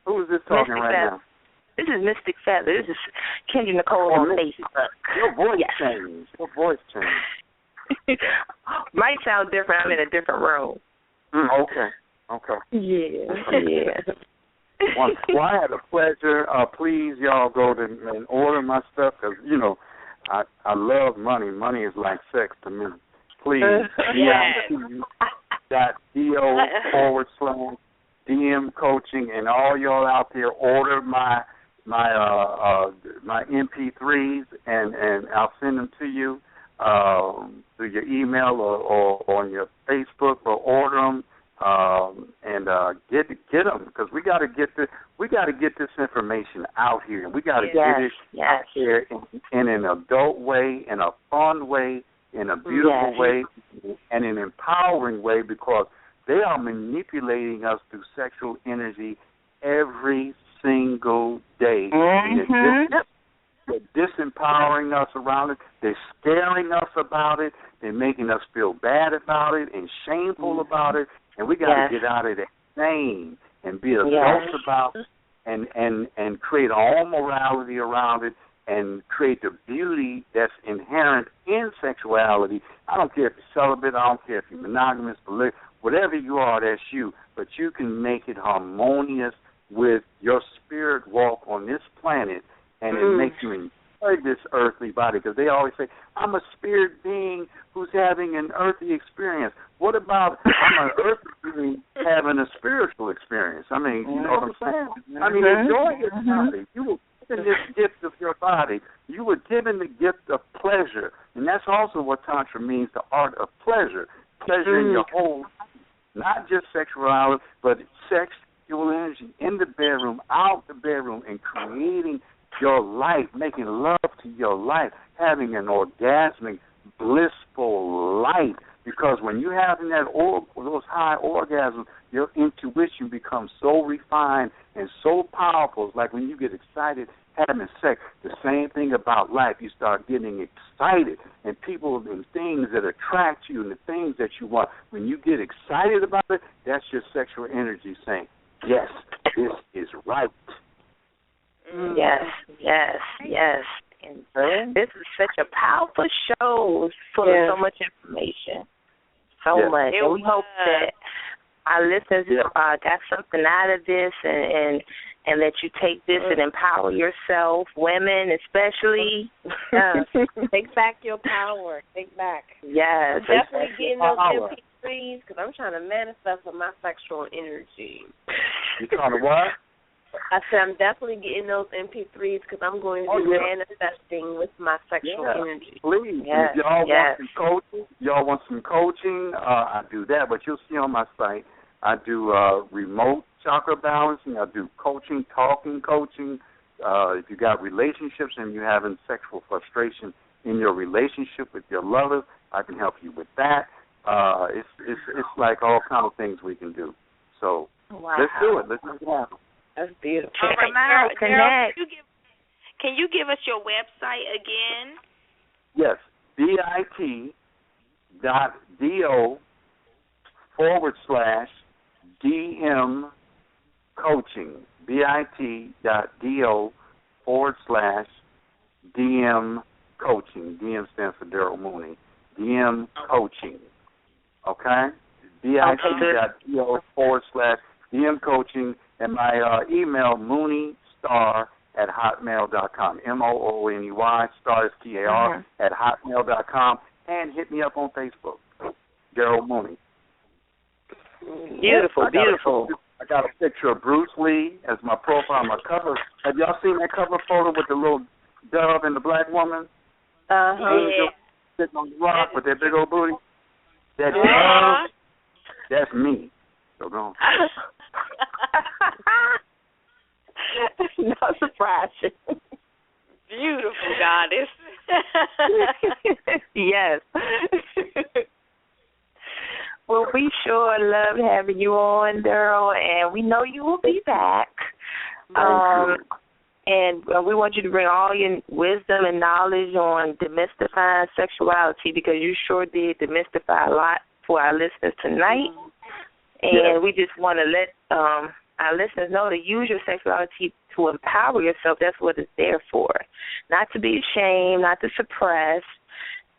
Who is this talking right now? This is Mystic Feather. This is Kendra Nicole on Facebook. Your voice changed. Might sound different. I'm in a different room. Okay. Yeah. Well, I had a pleasure. Please, y'all go and order my stuff, because, you know, I love money. Money is like sex to me. Please, DIMT.do/DM coaching, and all y'all out there, order my MP3s, and I'll send them to you through your email or on your Facebook, or order them and get them, because we got to get this information out here, and we got to get it out here in an adult way, in a fun way, in a beautiful way, and an empowering way, because they are manipulating us through sexual energy every single day. They're disempowering us around it. They're scaring us about it. They're making us feel bad about it and shameful about it. And we got to get out of that shame and be adults about it, and create our own morality around it, and create the beauty that's inherent in sexuality. I don't care if you're celibate. I don't care if you're monogamous, whatever you are, that's you. But you can make it harmonious with your spirit walk on this planet, and it makes you enjoy this earthly body, because they always say, I'm a spirit being who's having an earthly experience. What about I'm an earthly being having a spiritual experience? I mean, you know what I'm saying? I mean, enjoy your body. You were given this gift of your body. You were given the gift of pleasure, and that's also what Tantra means, the art of pleasure. Pleasure in your whole, not just sexuality, but sexual energy in the bedroom, out the bedroom, and creating your life, making love to your life, having an orgasmic, blissful life. Because when you're having those high orgasms, your intuition becomes so refined and so powerful. It's like when you get excited having sex, the same thing about life. You start getting excited, and people and things that attract you and the things that you want. When you get excited about it, that's your sexual energy saying, yes, this is right. Yes. And this is such a powerful show, full of so much information. So much. And we hope that our listeners got something out of this, and that you take this and empower yourself, women especially. Take back your power. Take back. Yes. I'm definitely getting those MP3s because I'm trying to manifest with my sexual energy. You trying to what? I said I'm definitely getting those MP3s because I'm going to be manifesting with my sexual energy. Please, yes. if y'all want some coaching, I do that. But you'll see on my site, I do remote chakra balancing. I do coaching, talking coaching. If you got relationships and you're having sexual frustration in your relationship with your lover, I can help you with that. It's like all kind of things we can do. So let's do it. Let's make it happen. That's beautiful. Check them out. Daryl, can you give us your website again? Yes, bit.do/DM coaching. bit.do/DM coaching. DM stands for Daryl Mooney. DM coaching. Okay? bit.do/DM coaching. And my email, mooney@hotmail.com. MOONEY, star is TAR, @hotmail.com. And hit me up on Facebook, Daryl Mooney. Beautiful, beautiful. I got a picture of Bruce Lee as my profile, my cover. Have y'all seen that cover photo with the little dove and the black woman? Yeah. Sitting on the rock with that big old booty? That that's me. So go on. No surprise. Beautiful goddess. Yes. Well, we sure love having you on, Daryl, and we know you will be back. And we want you to bring all your wisdom and knowledge on demystifying sexuality, because you sure did demystify a lot for our listeners tonight. And we just want to let our listeners know to use your sexuality to empower yourself. That's what it's there for. Not to be ashamed, not to suppress.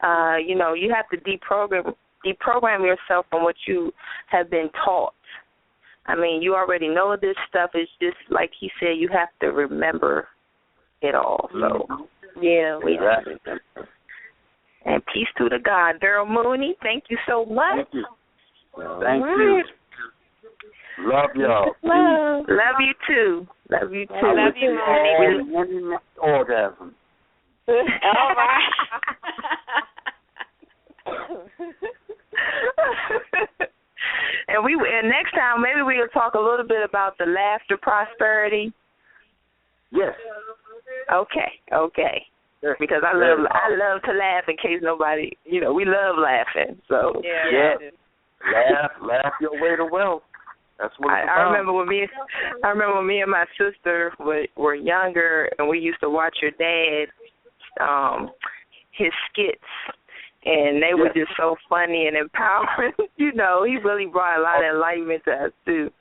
You have to deprogram yourself from what you have been taught. I mean, you already know this stuff. It's just, like he said, you have to remember it all. So, we have to remember. And peace to the God. Daryl Mooney, thank you so much. Thank you. Thank you. Love y'all. Love you too. Love you too. Love you, Mooney. Any orgasm. All right. And next time maybe we'll talk a little bit about the laughter prosperity. Yes. Okay. Because I love to laugh in case nobody, we love laughing. So laugh your way to wealth. That's what it's about. I remember when me and my sister were younger, and we used to watch your dad, his skits. And they were just so funny and empowering. He really brought a lot of enlightenment to us, too.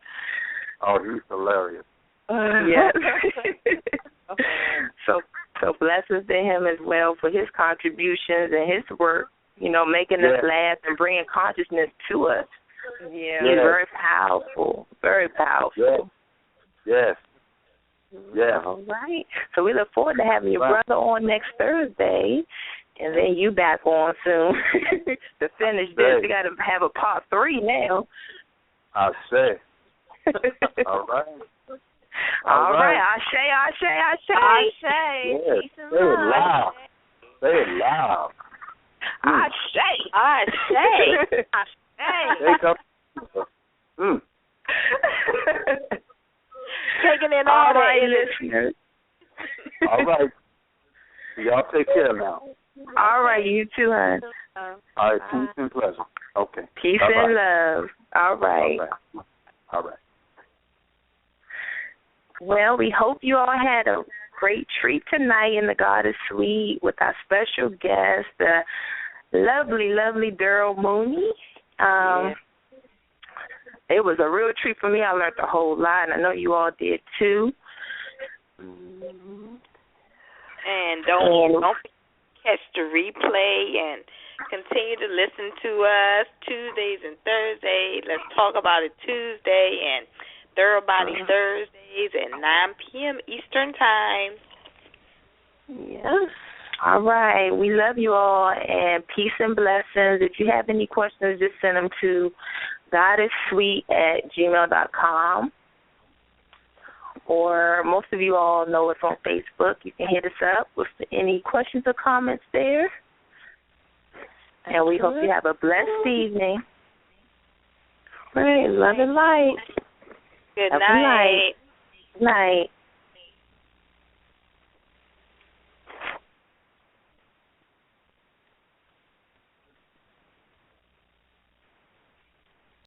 Oh, he's hilarious. Yes. So blessings to him as well for his contributions and his work, making us laugh and bringing consciousness to us. Yeah. He's very powerful. Very powerful. Yes. All right. So we look forward to having your brother on next Thursday. And then you back on soon to finish this. We got to have a part 3 now. I say. All right. All right. Ashe. Yes. Say it loud. Ashe. Take up. Taking in all right, listeners. All right. Y'all take care now. All right, you too, hon. All right, peace and pleasure. Okay. Peace and love. All right. All right. Well, we hope you all had a great treat tonight in the Goddess Suite with our special guest, the lovely, lovely Daryl Mooney. It was a real treat for me. I learned a whole lot, and I know you all did too. And don't catch the replay and continue to listen to us Tuesdays and Thursdays. Let's Talk About It Tuesday and Thorough Body Thursdays at 9 p.m. Eastern Time. Yes. All right. We love you all, and peace and blessings. If you have any questions, just send them to godissweet@gmail.com. Or most of you all know us on Facebook. You can hit us up with any questions or comments there. And we hope you have a blessed evening. All right. Love and light. Good night. Good night.